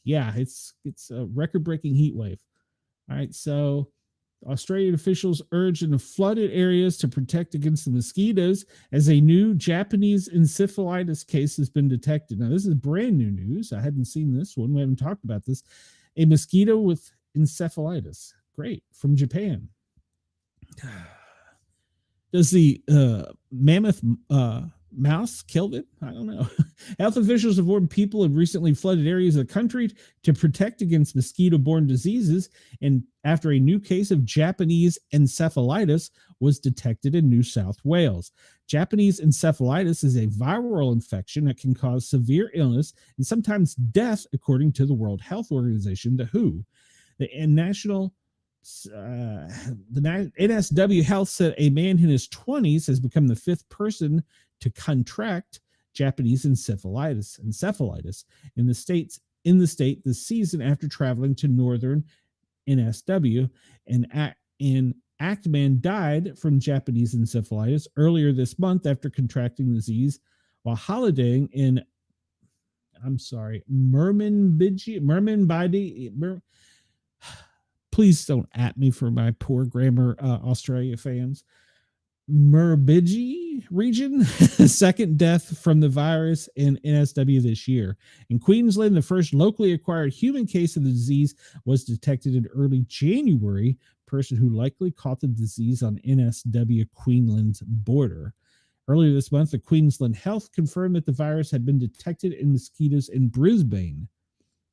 A: yeah, it's a record-breaking heat wave. All right, so Australian officials urged in the flooded areas to protect against the mosquitoes as a new Japanese encephalitis case has been detected. Now, this is brand new news. I hadn't seen this one. We haven't talked about this. A mosquito with encephalitis. Great. From Japan. Does the mammoth mouse kill it? I don't know. Health officials have warned people in recently flooded areas of the country to protect against mosquito-borne diseases, and after a new case of Japanese encephalitis was detected in New South Wales. Japanese encephalitis is a viral infection that can cause severe illness and sometimes death, according to the World Health Organization, the WHO. The NSW Health said a man in his 20s has become the 5th person to contract Japanese encephalitis in the state this season after traveling to northern NSW. And Actman died from Japanese encephalitis earlier this month after contracting the disease while holidaying in please don't at me for my poor grammar, Australia fans. Murrumbidgee region, second death from the virus in NSW this year. In Queensland, the first locally acquired human case of the disease was detected in early January, person who likely caught the disease on NSW Queensland's border. Earlier this month, the Queensland Health confirmed that the virus had been detected in mosquitoes in Brisbane.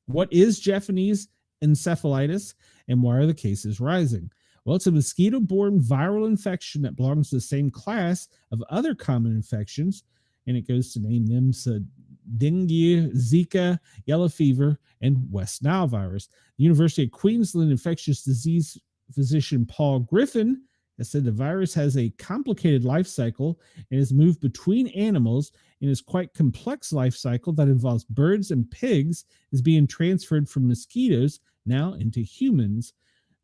A: What is Japanese encephalitis, and why are the cases rising? Well, it's a mosquito-borne viral infection that belongs to the same class of other common infections, and it goes to name them dengue, Zika, yellow fever, and West Nile virus. The University of Queensland infectious disease physician Paul Griffin has said the virus has a complicated life cycle and has moved between animals in its quite complex life cycle that involves birds and pigs is being transferred from mosquitoes now into humans.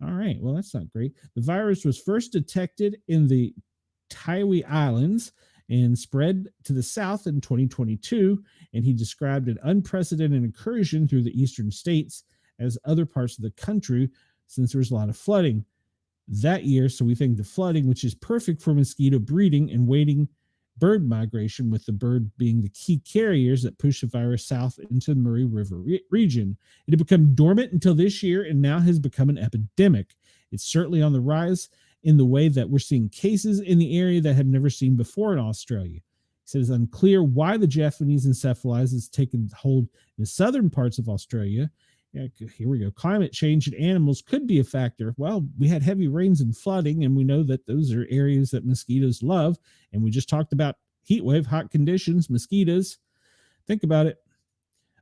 A: All right, well, that's not great. The virus was first detected in the Tiwi Islands and spread to the south in 2022, and he described an unprecedented incursion through the eastern states as other parts of the country since there was a lot of flooding that year. So we think the flooding, which is perfect for mosquito breeding and waiting bird migration, with the bird being the key carriers that push the virus south into the Murray River region. It had become dormant until this year and now has become an epidemic. It's certainly on the rise in the way that we're seeing cases in the area that have never seen before in Australia. He said it's unclear why the Japanese encephalitis has taken hold in the southern parts of Australia. Here we go. Climate change and animals could be a factor. Well, we had heavy rains and flooding, and we know that those are areas that mosquitoes love. And we just talked about heat wave, hot conditions, mosquitoes. Think about it.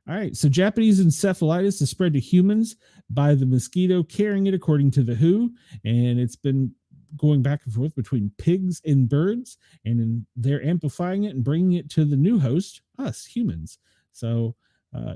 A: All right. So Japanese encephalitis is spread to humans by the mosquito carrying it, according to the WHO. And it's been going back and forth between pigs and birds. And they're amplifying it and bringing it to the new host, us humans. So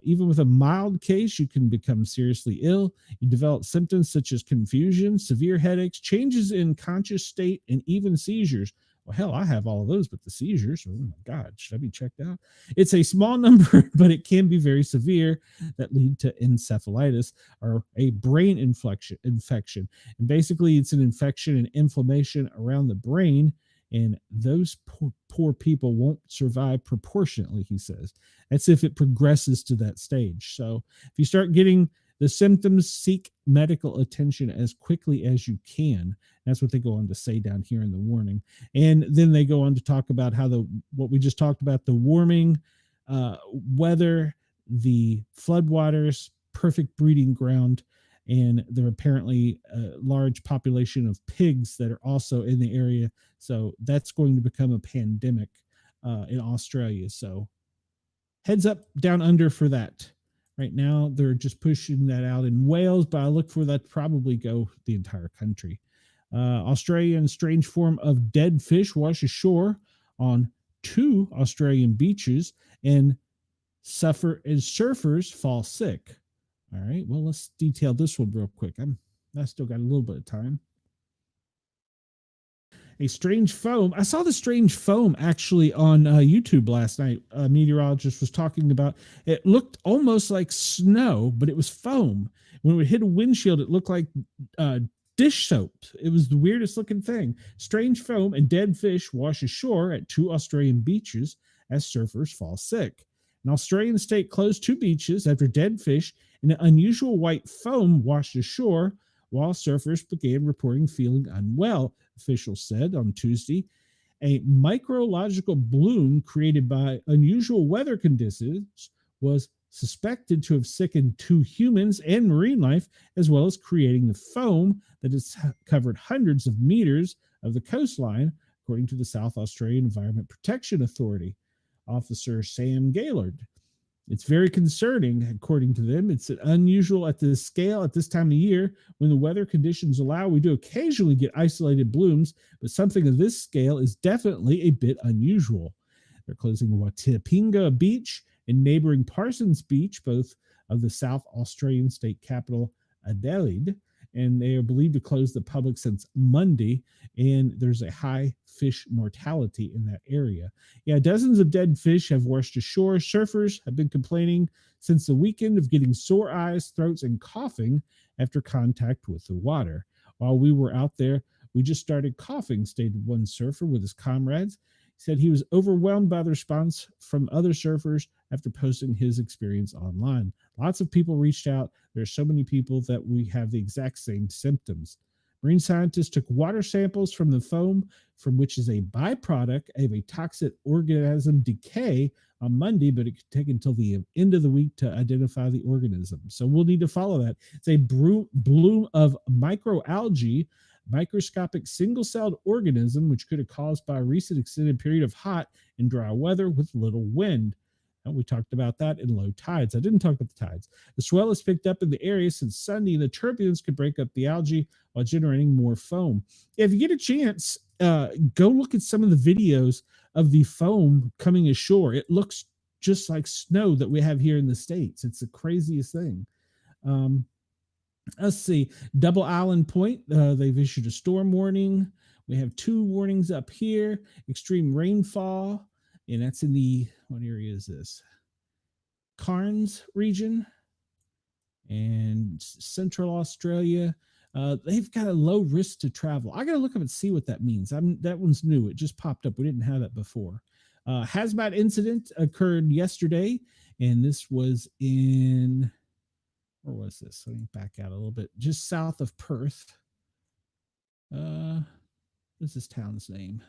A: even with a mild case, you can become seriously ill. You develop symptoms such as confusion, severe headaches, changes in conscious state, and even seizures. Well, hell, I have all of those, but the seizures, oh my God, should I be checked out? It's a small number, but it can be very severe that lead to encephalitis or a brain infection. And basically, it's an infection and inflammation around the brain. And those poor people won't survive proportionately, he says. That's if it progresses to that stage. So if you start getting the symptoms, seek medical attention as quickly as you can. That's what they go on to say down here in the warning. And then they go on to talk about how what we just talked about, the warming weather, the floodwaters, perfect breeding ground, and there are apparently a large population of pigs that are also in the area. So that's going to become a pandemic in Australia. So heads up down under for that. Right now, they're just pushing that out in Wales, but I look for that to probably go the entire country. Australian strange form of dead fish wash ashore on 2 Australian beaches, and surfers fall sick. All right, well, let's detail this one real quick. I still got a little bit of time. A strange foam. I saw the strange foam actually on YouTube last night. A meteorologist was talking about it. Looked almost like snow, but it was foam. When it would hit a windshield, it looked like dish soap. It was the weirdest looking thing. Strange foam and dead fish wash ashore at 2 Australian beaches as surfers fall sick. An Australian state closed 2 beaches after dead fish and an unusual white foam washed ashore while surfers began reporting feeling unwell, officials said on Tuesday. A micrological bloom created by unusual weather conditions was suspected to have sickened 2 humans and marine life, as well as creating the foam that has covered hundreds of meters of the coastline, according to the South Australian Environment Protection Authority. Officer Sam Gaylord. It's very concerning, according to them. It's unusual at this scale at this time of year. When the weather conditions allow, we do occasionally get isolated blooms, but something of this scale is definitely a bit unusual. They're closing Watipinga Beach and neighboring Parsons Beach, both of the South Australian state capital, Adelaide. And they are believed to close the public since Monday, and there's a high fish mortality in that area. Yeah, dozens of dead fish have washed ashore. Surfers have been complaining since the weekend of getting sore eyes, throats, and coughing after contact with the water. While we were out there, we just started coughing, stated one surfer with his comrades. He said he was overwhelmed by the response from other surfers after posting his experience online. Lots of people reached out. There's so many people that we have the exact same symptoms. Marine scientists took water samples from the foam, from which is a byproduct of a toxic organism decay on Monday, but it could take until the end of the week to identify the organism. So we'll need to follow that. It's a bloom of microalgae, microscopic single-celled organism, which could have caused by a recent extended period of hot and dry weather with little wind. And we talked about that in low tides. I didn't talk about the tides. The swell has picked up in the area since Sunday, and the turbulence could break up the algae while generating more foam. If you get a chance, go look at some of the videos of the foam coming ashore. It looks just like snow that we have here in the States. It's the craziest thing. Let's see. Double Island Point, they've issued a storm warning. We have 2 warnings up here. Extreme rainfall, and that's in the, what area is this? Cairns region and Central Australia. They've got a low risk to travel. I got to look up and see what that means. That one's new. It just popped up. We didn't have that before. Hazmat incident occurred yesterday, and this was in, where was this? Let me back out a little bit. Just south of Perth. What's this town's name?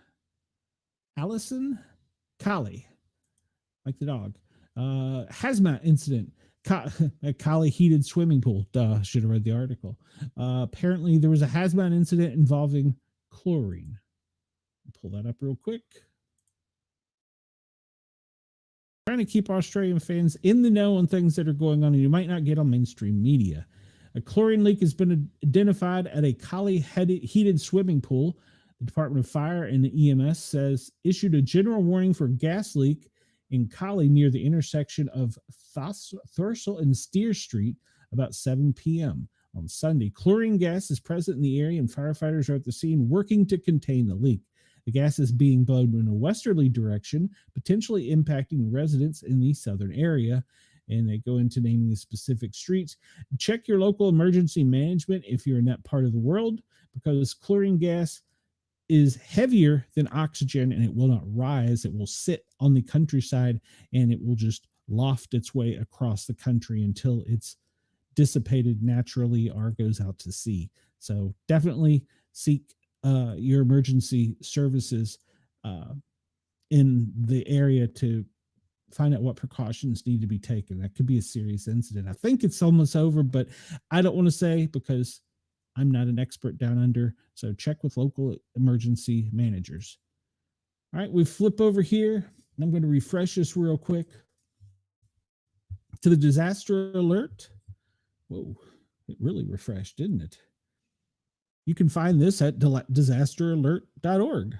A: Allison? Collie, like the dog. Hazmat incident. A Collie heated swimming pool. Duh, should have read the article. Apparently, there was a hazmat incident involving chlorine. Pull that up real quick. Trying to keep Australian fans in the know on things that are going on and you might not get on mainstream media. A chlorine leak has been identified at a Collie heated swimming pool. The Department of Fire and the EMS says issued a general warning for gas leak in Collie near the intersection of Thorsell and Steer Street about 7 p.m. on Sunday. Chlorine gas is present in the area and firefighters are at the scene working to contain the leak. The gas is being blown in a westerly direction, potentially impacting residents in the southern area. And they go into naming the specific streets. Check your local emergency management if you're in that part of the world, because chlorine gas is heavier than oxygen and it will not rise. It will sit on the countryside and it will just loft its way across the country until it's dissipated naturally or goes out to sea. So definitely seek your emergency services in the area to find out what precautions need to be taken. That could be a serious incident. I think it's almost over, but I don't want to say because I'm not an expert down under. So check with local emergency managers. All right, we flip over here. And I'm going to refresh this real quick to the disaster alert. Whoa, it really refreshed, didn't it? You can find this at disasteralert.org.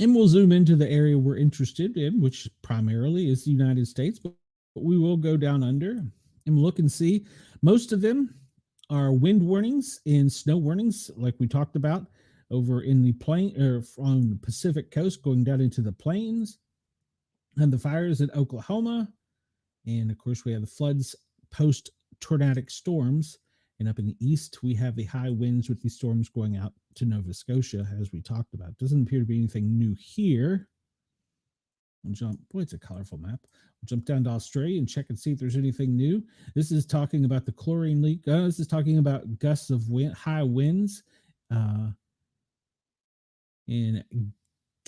A: And we'll zoom into the area we're interested in, which primarily is the United States, but we will go down under and look and see. Most of them are wind warnings and snow warnings, like we talked about over in the plain or on the Pacific coast, going down into the plains, and the fires in Oklahoma. And of course, we have the floods post tornadic storms. And up in the east, we have the high winds with these storms going out to Nova Scotia, as we talked about. Doesn't appear to be anything new here. We'll jump, boy, it's a colorful map. We'll jump down to Australia and check and see if there's anything new. This is talking about the chlorine leak. This is talking about gusts of wind, high winds in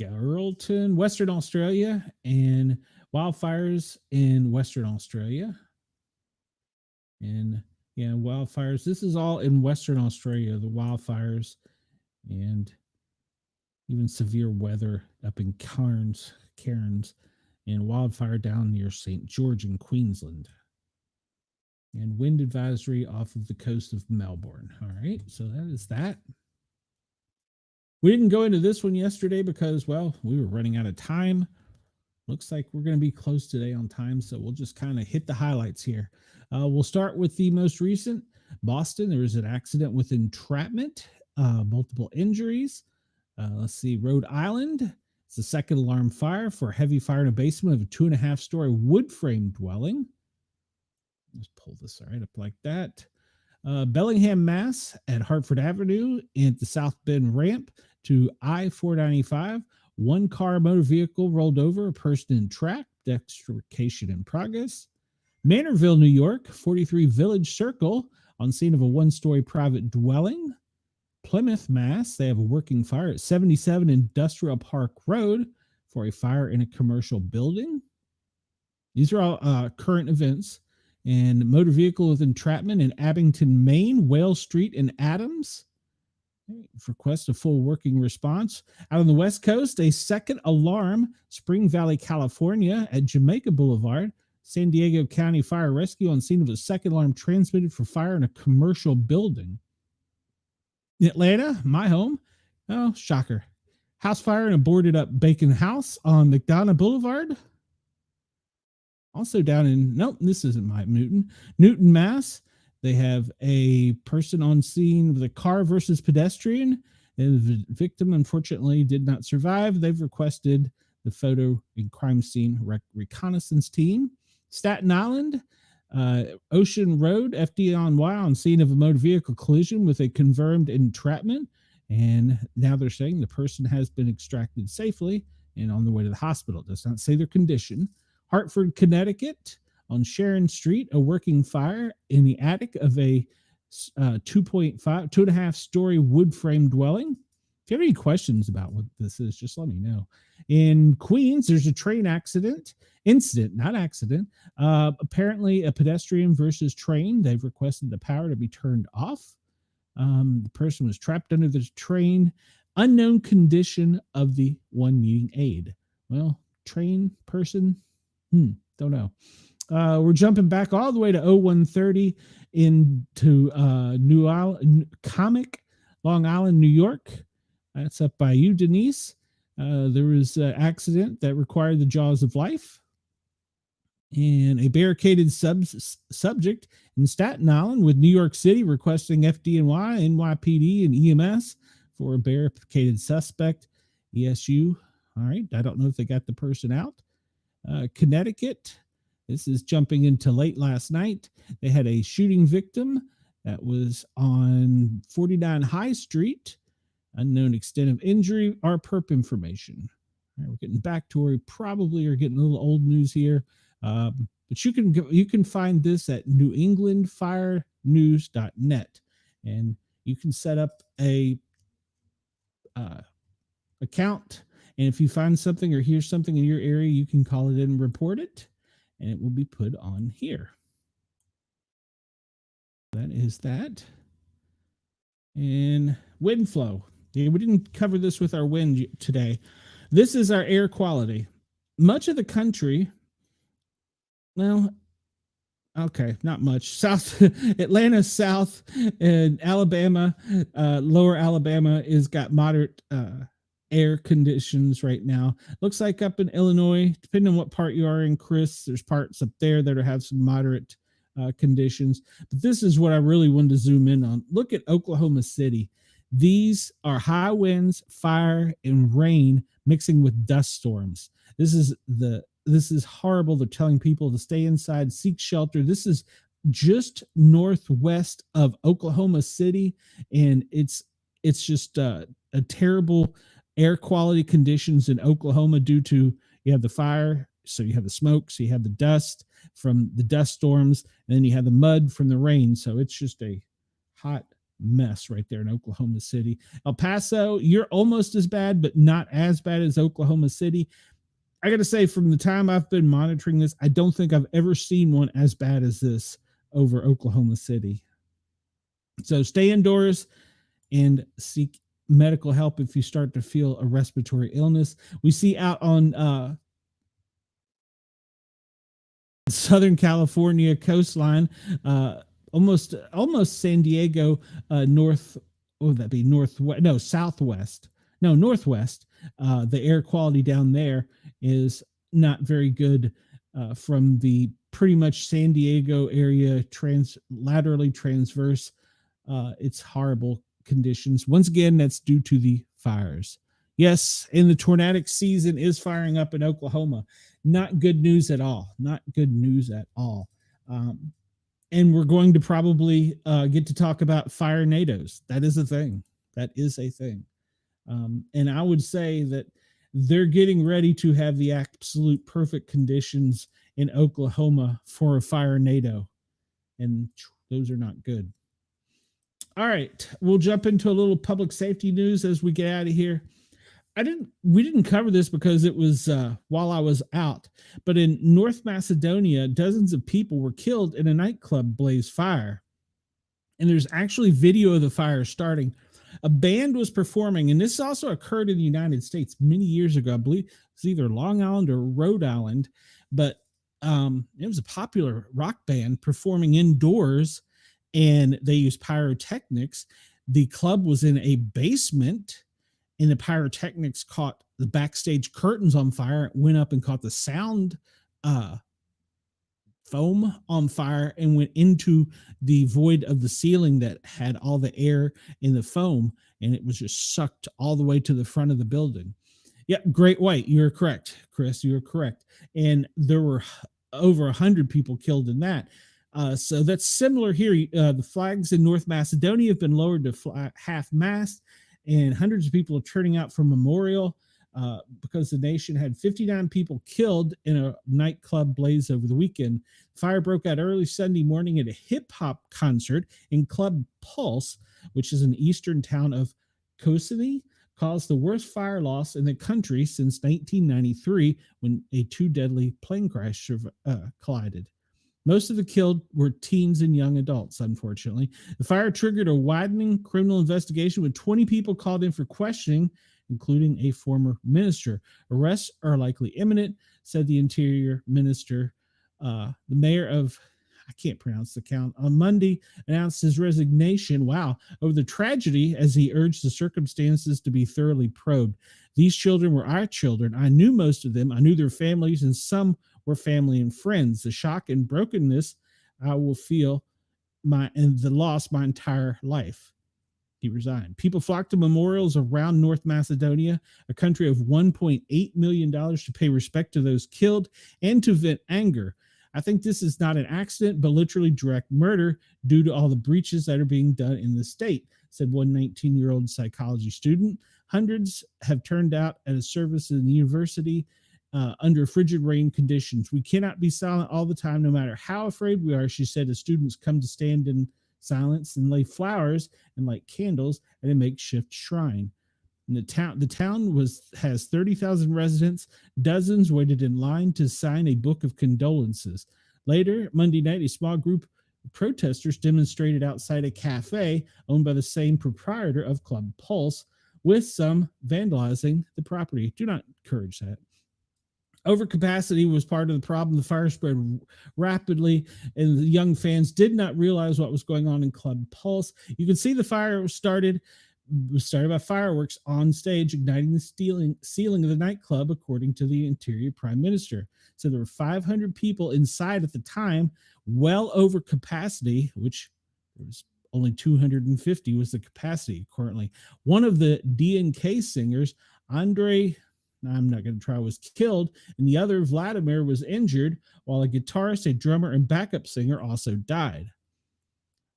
A: Geraldton, Western Australia, and wildfires in Western Australia. And yeah, wildfires. This is all in Western Australia, the wildfires, and even severe weather up in Cairns, and wildfire down near St. George in Queensland. And wind advisory off of the coast of Melbourne. All right, so that is that. We didn't go into this one yesterday because, well, we were running out of time. Looks like we're going to be close today on time, so we'll just kind of hit the highlights here. We'll start with the most recent. Boston, there was an accident with entrapment, multiple injuries. Let's see, Rhode Island. It's the second alarm fire for a heavy fire in a basement of a 2.5-story wood frame dwelling. Just pull this right up like that. Bellingham, Mass. At Hartford Avenue and the South Bend ramp to I-495. One car motor vehicle rolled over, a person entrapped, extrication in progress. Manorville, New York, 43 Village Circle, on scene of a one-story private dwelling. Plymouth, Mass. They have a working fire at 77 Industrial Park Road for a fire in a commercial building. These are all current events. And motor vehicle with entrapment in Abington, Maine, Wales Street and Adams. Request a full working response. Out on the West Coast, a second alarm, Spring Valley, California, at Jamaica Boulevard. San Diego County Fire Rescue on scene of a second alarm transmitted for fire in a commercial building. In Atlanta, my home, oh, shocker. House fire in a boarded up Bacon house on McDonough Boulevard. Also down in, nope, this isn't my Newton, Mass. They have a person on scene with a car versus pedestrian. And the victim, unfortunately, did not survive. They've requested the photo and crime scene reconnaissance team. Staten Island, Ocean Road, FDNY, on scene of a motor vehicle collision with a confirmed entrapment. And now they're saying the person has been extracted safely and on the way to the hospital. It does not say their condition. Hartford, Connecticut, on Sharon Street, a working fire in the attic of a 2.5-story wood frame dwelling. If you have any questions about what this is, just let me know. In Queens, there's a train incident, not accident. Apparently a pedestrian versus train. They've requested the power to be turned off. The person was trapped under the train. Unknown condition of the one needing aid. Well, train person, don't know. We're jumping back all the way to 0130 into New Island, Long Island, New York. That's up by you, Denise. There was an accident that required the jaws of life. And a barricaded subject in Staten Island with New York City requesting FDNY, NYPD, and EMS for a barricaded suspect. ESU. All right. I don't know if they got the person out. Connecticut. This is jumping into late last night. They had a shooting victim that was on 49 High Street. Unknown extent of injury or perp information. All right, we're getting back to where we probably are getting a little old news here. But you can find this at newenglandfirenews.net, and you can set up a account. And if you find something or hear something in your area, you can call it in and report it, and it will be put on here. That is that. And wind flow. Yeah, we didn't cover this with our wind today. This is our air quality. Much of the country, well, okay, not much. South Atlanta, South, and Alabama, lower Alabama is got moderate air conditions right now. Looks like up in Illinois, depending on what part you are in, Chris, there's parts up there that have some moderate conditions. But this is what I really wanted to zoom in on. Look at Oklahoma City. These are high winds, fire, and rain mixing with dust storms. This is horrible. They're telling people to stay inside, seek shelter. This is just northwest of Oklahoma City, and it's just a terrible air quality conditions in Oklahoma due to, you have the fire, so you have the smoke, so you have the dust from the dust storms, and then you have the mud from the rain. So it's just a hot mess right there in Oklahoma City. El Paso, you're almost as bad, but not as bad as Oklahoma City. I got to say, from the time I've been monitoring this, I don't think I've ever seen one as bad as this over Oklahoma City. So stay indoors and seek medical help if you start to feel a respiratory illness. We see out on Southern California coastline, almost San Diego, north, what would that be? Northwest, no, southwest. no, Northwest. The air quality down there is not very good from the pretty much San Diego area, laterally transverse. It's horrible conditions. Once again, that's due to the fires. Yes, and the tornadic season is firing up in Oklahoma. Not good news at all. Not good news at all. And we're going to probably get to talk about fire nados. That is a thing. That is a thing. And I would say that they're getting ready to have the absolute perfect conditions in Oklahoma for a fire NATO. And those are not good. All right, we'll jump into a little public safety news as we get out of here. We didn't cover this because it was while I was out, but in North Macedonia, dozens of people were killed in a nightclub blaze fire. And there's actually video of the fire starting. A band was performing, and this also occurred in the United States many years ago. I believe it's either Long Island or Rhode Island, but it was a popular rock band performing indoors, and they used pyrotechnics. The club was in a basement, and the pyrotechnics caught the backstage curtains on fire, went up and caught the sound foam on fire and went into the void of the ceiling that had all the air in the foam, and it was just sucked all the way to the front of the building. Yeah, Great White, you're correct, Chris, you're correct. And there were over 100 people killed in that. So that's similar here. The flags in North Macedonia have been lowered to half-mast, and hundreds of people are turning out for memorial because the nation had 59 people killed in a nightclub blaze over the weekend. Fire broke out early Sunday morning at a hip-hop concert in Club Pulse, which is an eastern town of Kosini, caused the worst fire loss in the country since 1993 when a two deadly plane crash collided. Most of the killed were teens and young adults, unfortunately. The fire triggered a widening criminal investigation with 20 people called in for questioning, including a former minister. Arrests are likely imminent, said the Interior Minister. The mayor of, I can't pronounce the count, on Monday announced his resignation, over the tragedy as he urged the circumstances to be thoroughly probed. These children were our children. I knew most of them. I knew their families, and some were family and friends. The shock and brokenness I will feel and the loss my entire life. He resigned. People flocked to memorials around North Macedonia, a country of $1.8 million, to pay respect to those killed and to vent anger. I think this is not an accident, but literally direct murder due to all the breaches that are being done in the state, said one 19-year-old psychology student. Hundreds have turned out at a service in the university under frigid rain conditions. We cannot be silent all the time, no matter how afraid we are, she said, as students come to stand in silence and lay flowers and light candles at a makeshift shrine. And the town has 30,000 residents. Dozens waited in line to sign a book of condolences. Later, Monday night, a small group of protesters demonstrated outside a cafe owned by the same proprietor of Club Pulse, with some vandalizing the property. Do not encourage that. Overcapacity was part of the problem. The fire spread rapidly, and the young fans did not realize what was going on in Club Pulse. You can see the fire was started by fireworks on stage, igniting the ceiling of the nightclub, according to the Interior Prime Minister. So there were 500 people inside at the time, well over capacity, which there was only 250 was the capacity currently. One of the D&K singers, Andre, I'm not going to try, was killed, and the other, Vladimir, was injured, while a guitarist, a drummer, and backup singer also died.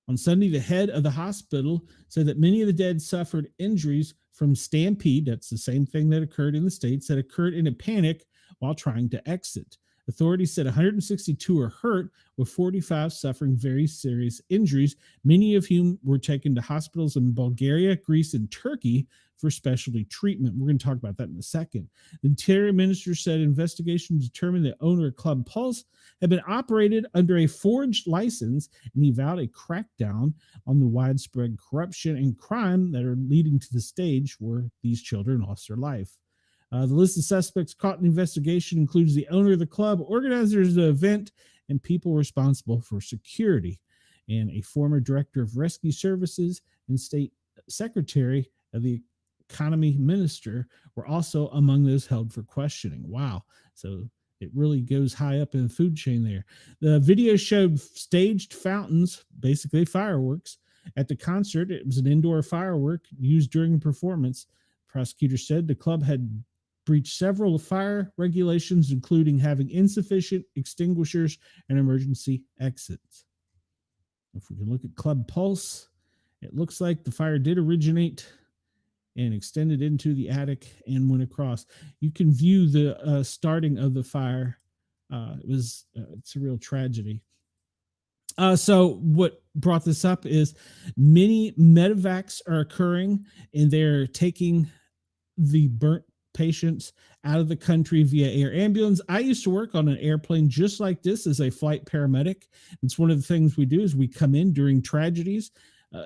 A: On Sunday, the head of the hospital said that many of the dead suffered injuries from stampede, that's the same thing that occurred in the States, that occurred in a panic while trying to exit. Authorities said 162 are hurt, with 45 suffering very serious injuries, many of whom were taken to hospitals in Bulgaria, Greece, and Turkey for specialty treatment. We're going to talk about that in a second. The Interior Minister said investigations determined that owner of Club Pulse had been operated under a forged license, and he vowed a crackdown on the widespread corruption and crime that are leading to the stage where these children lost their life. The list of suspects caught in the investigation includes the owner of the club, organizers of the event, and people responsible for security, and a former director of rescue services and state secretary of the economy minister were also among those held for questioning. Wow. So it really goes high up in the food chain there. The video showed staged fountains, basically fireworks, at the concert. It was an indoor firework used during the performance. Prosecutor said the club had breached several fire regulations, including having insufficient extinguishers and emergency exits. If we can look at Club Pulse, it looks like the fire did originate and extended into the attic and went across. You can view the starting of the fire. It's a real tragedy. So what brought this up is many medevacs are occurring, and they're taking the burnt patients out of the country via air ambulance. I used to work on an airplane just like this as a flight paramedic. It's one of the things we do is we come in during tragedies.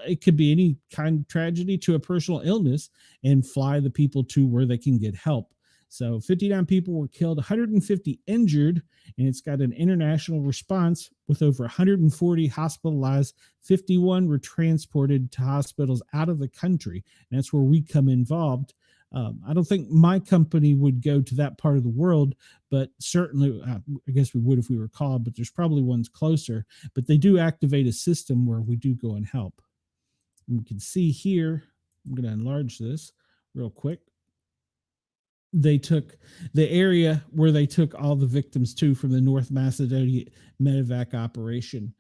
A: It could be any kind of tragedy to a personal illness and fly the people to where they can get help. So 59 people were killed, 150 injured, and it's got an international response with over 140 hospitalized. 51 were transported to hospitals out of the country, and that's where we come involved. I don't think my company would go to that part of the world, but certainly, I guess we would if we were called, but there's probably ones closer. But they do activate a system where we do go and help. And we can see here, I'm going to enlarge this real quick. They took the area where they took all the victims to from the North Macedonia medevac operation.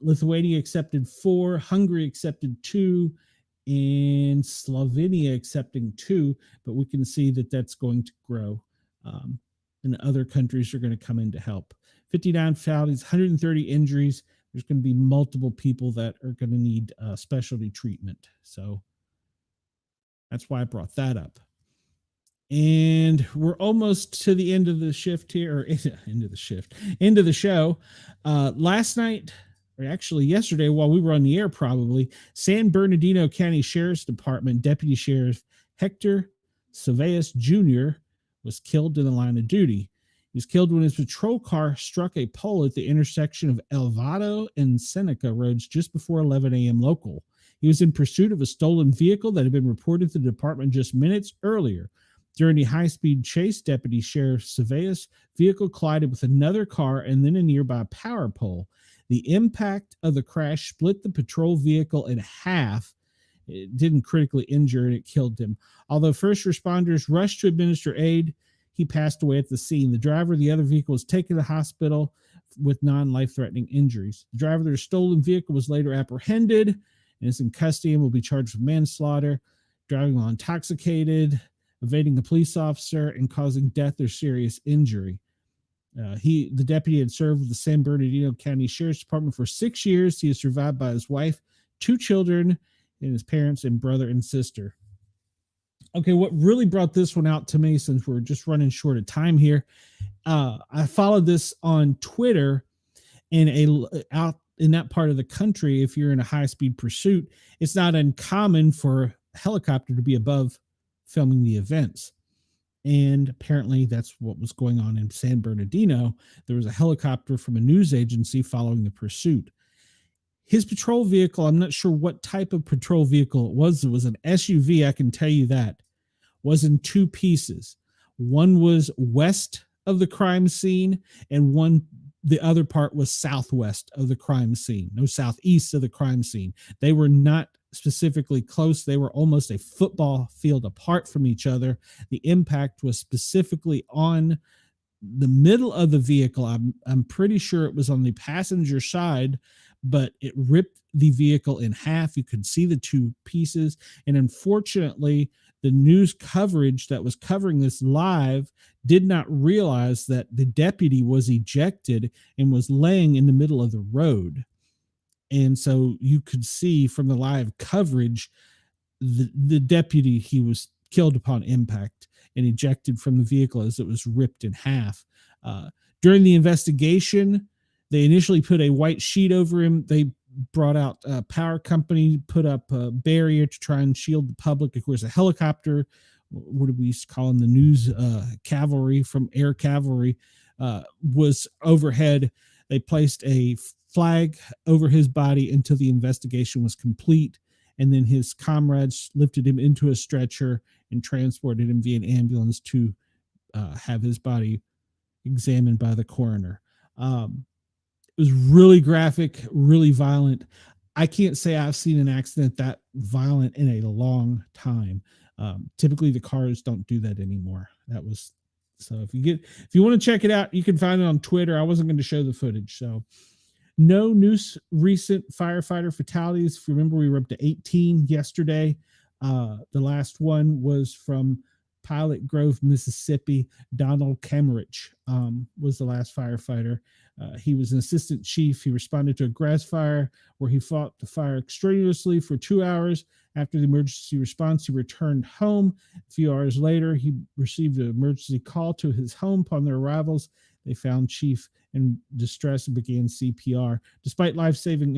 A: Lithuania accepted 4, Hungary accepted 2, and Slovenia accepting 2, but we can see that that's going to grow, and other countries are going to come in to help. 59 fatalities, 130 injuries. There's going to be multiple people that are going to need specialty treatment. So that's why I brought that up. And we're almost to the end of the shift here, or end of the show. Last night, or actually yesterday, while we were on the air, probably, San Bernardino County Sheriff's Department Deputy Sheriff Hector Silveus Jr. was killed in the line of duty. He was killed when his patrol car struck a pole at the intersection of Elvado and Cynical roads just before 11 a.m. local. He was in pursuit of a stolen vehicle that had been reported to the department just minutes earlier. During the high-speed chase, Deputy Sheriff Silveus' vehicle collided with another car and then a nearby power pole. The impact of the crash split the patrol vehicle in half. It didn't critically injure, and it killed him. Although first responders rushed to administer aid, he passed away at the scene. The driver of the other vehicle was taken to the hospital with non-life-threatening injuries. The driver of the stolen vehicle was later apprehended and is in custody and will be charged with manslaughter, driving while intoxicated, evading a police officer, and causing death or serious injury. The deputy had served with the San Bernardino County Sheriff's Department for 6 years. He is survived by his wife, 2 children, and his parents and brother and sister. Okay, what really brought this one out to me, since we're just running short of time here, I followed this on Twitter, and out in that part of the country, if you're in a high-speed pursuit, it's not uncommon for a helicopter to be above filming the events. And apparently that's what was going on in San Bernardino. There was a helicopter from a news agency following the pursuit. His patrol vehicle, I'm not sure what type of patrol vehicle it was. It was an SUV, I can tell you that, was in 2 pieces. One was west of the crime scene, and the other part was southwest of the crime scene. No, southeast of the crime scene. They were not specifically close. They were almost a football field apart from each other. The impact was specifically on the middle of the vehicle. I'm pretty sure it was on the passenger side, but it ripped the vehicle in half. You could see the 2 pieces. And unfortunately, the news coverage that was covering this live did not realize that the deputy was ejected and was laying in the middle of the road. And so you could see from the live coverage, the deputy, he was killed upon impact and ejected from the vehicle as it was ripped in half. During the investigation, they initially put a white sheet over him. They brought out a power company, put up a barrier to try and shield the public. Of course, a helicopter, what do we used to call them, the news cavalry from air cavalry, was overhead. They placed a flag over his body until the investigation was complete, and then his comrades lifted him into a stretcher and transported him via an ambulance to have his body examined by the coroner. It was really graphic, really violent. I can't say I've seen an accident that violent in a long time. Typically the cars don't do that anymore. That was, so if you want to check it out, you can find it on Twitter. I wasn't going to show the footage. So no recent firefighter fatalities. If you remember, we were up to 18 yesterday. The last one was from Pilot Grove, Mississippi. Donald Kemmerich was the last firefighter. He was an assistant chief. He responded to a grass fire where he fought the fire strenuously for 2 hours. After the emergency response, he returned home. A few hours later, he received an emergency call to his home. Upon their arrivals, they found Chief in distress and began CPR. Despite life-saving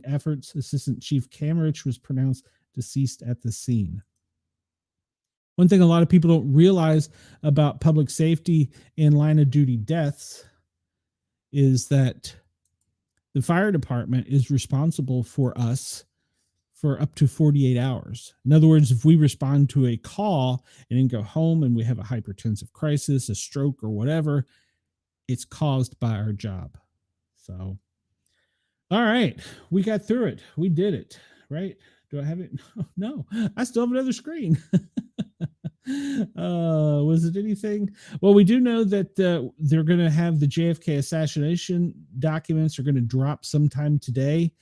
A: efforts, Assistant Chief Kemmerich was pronounced deceased at the scene. One thing a lot of people don't realize about public safety and line of duty deaths is that the fire department is responsible for us for up to 48 hours. In other words, if we respond to a call and then go home and we have a hypertensive crisis, a stroke, or whatever, it's caused by our job. So, all right, we got through it. We did it, right? Do I have it? No, I still have another screen. Was it anything? Well, we do know that they're going to have the JFK assassination documents are going to drop sometime today.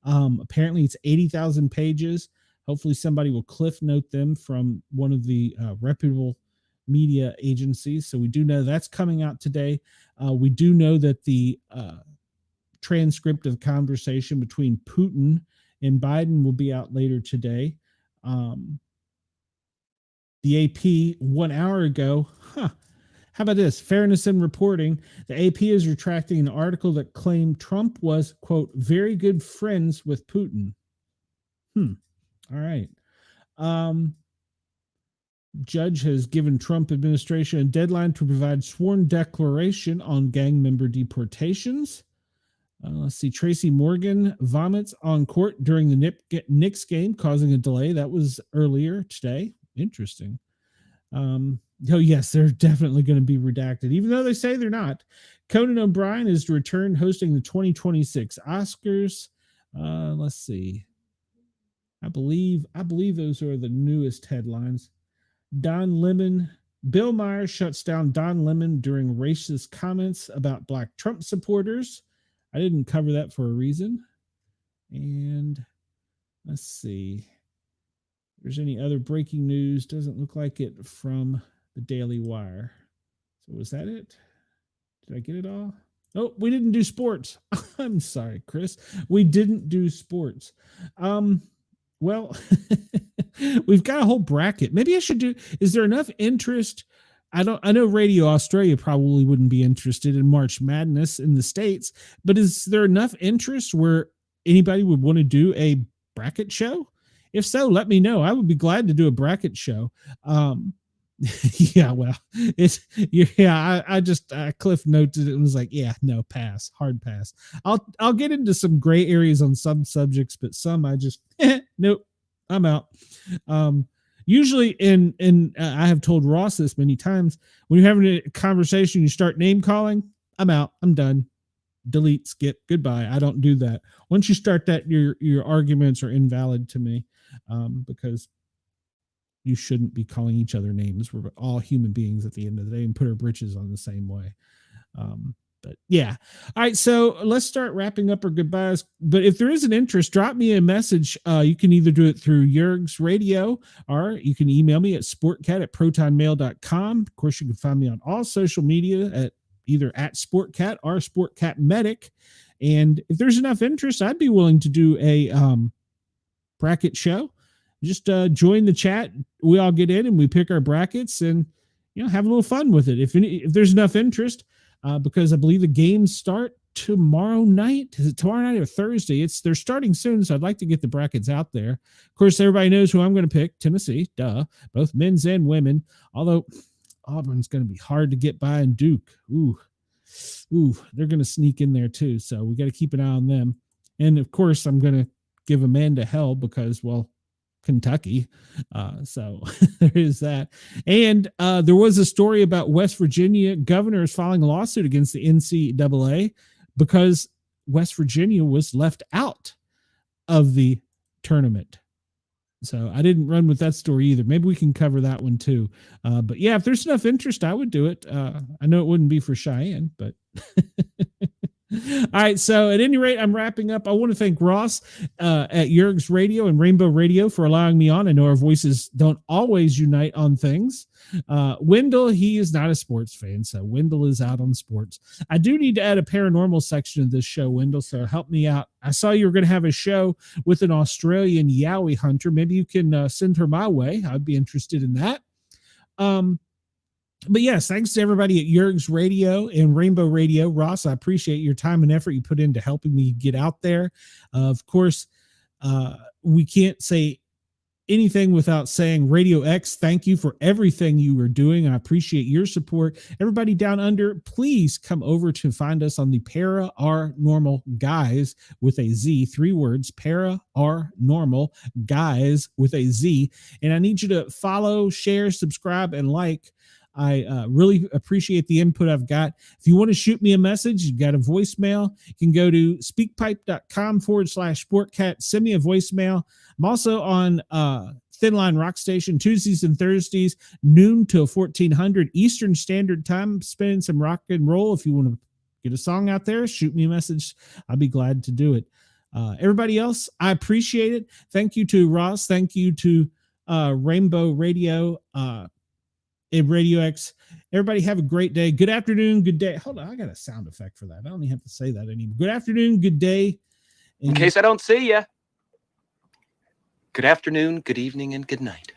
A: Apparently it's 80,000 pages. Hopefully somebody will cliff note them from one of the reputable media agencies. So we do know that's coming out today. We do know that the transcript of the conversation between Putin and Biden will be out later today. The AP 1 hour ago, how about this? Fairness in reporting. The AP is retracting an article that claimed Trump was, quote, very good friends with Putin. All right. Judge has given Trump administration a deadline to provide sworn declaration on gang member deportations. Let's see. Tracy Morgan vomits on court during the Knicks game, causing a delay. That was earlier today. Interesting. Oh, yes, they're definitely going to be redacted, even though they say they're not. Conan O'Brien is to return hosting the 2026 Oscars. Let's see. I believe those are the newest headlines. Don Lemon. Bill Maher shuts down Don Lemon during racist comments about Black Trump supporters. I didn't cover that for a reason. And let's see. If there's any other breaking news, doesn't look like it from the Daily Wire. So was that it? Did I get it all? Oh, we didn't do sports. I'm sorry, Chris. We didn't do sports. Well, we've got a whole bracket. Maybe I should do, is there enough interest? I know Radio Australia probably wouldn't be interested in March Madness in the States, but is there enough interest where anybody would want to do a bracket show? If so, let me know. I would be glad to do a bracket show. Yeah, well, I just cliff noted it and was like, yeah, no, pass, hard pass. I'll get into some gray areas on some subjects, but some I just nope, I'm out. Usually, and I have told Ross this many times, when you're having a conversation, you start name calling, I'm out, I'm done. Delete, skip, goodbye. I don't do that. Once you start that, your arguments are invalid to me, because you shouldn't be calling each other names. We're all human beings at the end of the day and put our britches on the same way. But yeah. All right. So let's start wrapping up our goodbyes. But if there is an interest, drop me a message. You can either do it through Yerg's Radio, or you can email me at sportcat@protonmail.com. Of course, you can find me on all social media at either at Sportcat or Sportcat Medic. And if there's enough interest, I'd be willing to do a bracket show. Just join the chat. We all get in and we pick our brackets and, have a little fun with it. If there's enough interest, because I believe the games start tomorrow night. Is it tomorrow night or Thursday? They're starting soon, so I'd like to get the brackets out there. Of course, everybody knows who I'm going to pick. Tennessee, duh. Both men's and women. Although Auburn's going to be hard to get by, and Duke. Ooh, they're going to sneak in there too. So we got to keep an eye on them. And of course, I'm going to give Amanda hell because, well, Kentucky. So there is that. And there was a story about West Virginia governors filing a lawsuit against the NCAA because West Virginia was left out of the tournament. So I didn't run with that story either. Maybe we can cover that one too. But yeah, if there's enough interest, I would do it. I know it wouldn't be for Cheyenne, but all right. So at any rate, I'm wrapping up. I want to thank Ross at Yerg's Radio and Rainbow Radio for allowing me on. I know our voices don't always unite on things. Wendell, he is not a sports fan, so Wendell is out on sports. I do need to add a paranormal section of this show, Wendell, so help me out. I saw you were going to have a show with an Australian Yowie hunter. Maybe you can send her my way. I'd be interested in that. But yes, thanks to everybody at Yerg's Radio and Rainbow Radio. Ross, I appreciate your time and effort you put into helping me get out there. Of course, we can't say anything without saying Radio X, thank you for everything you are doing. I appreciate your support. Everybody down under, please come over to find us on the Para Are Normal Guys with a Z, 3 words, Para Are Normal Guys with a Z. And I need you to follow, share, subscribe, and like. I really appreciate the input I've got. If you want to shoot me a message, you've got a voicemail, you can go to speakpipe.com/sportcat, send me a voicemail. I'm also on Thin Line Rock Station Tuesdays and Thursdays, noon till 1400 Eastern Standard Time. I'm spinning some rock and roll. If you want to get a song out there, shoot me a message. I'll be glad to do it. Everybody else, I appreciate it. Thank you to Ross. Thank you to Rainbow Radio, and Radio X. Everybody have a great day. Good afternoon, good day. Hold on, I got a sound effect for that. I don't even have to say that anymore. Good afternoon, good day.
B: In case I don't see you. Good afternoon, good evening, and good night.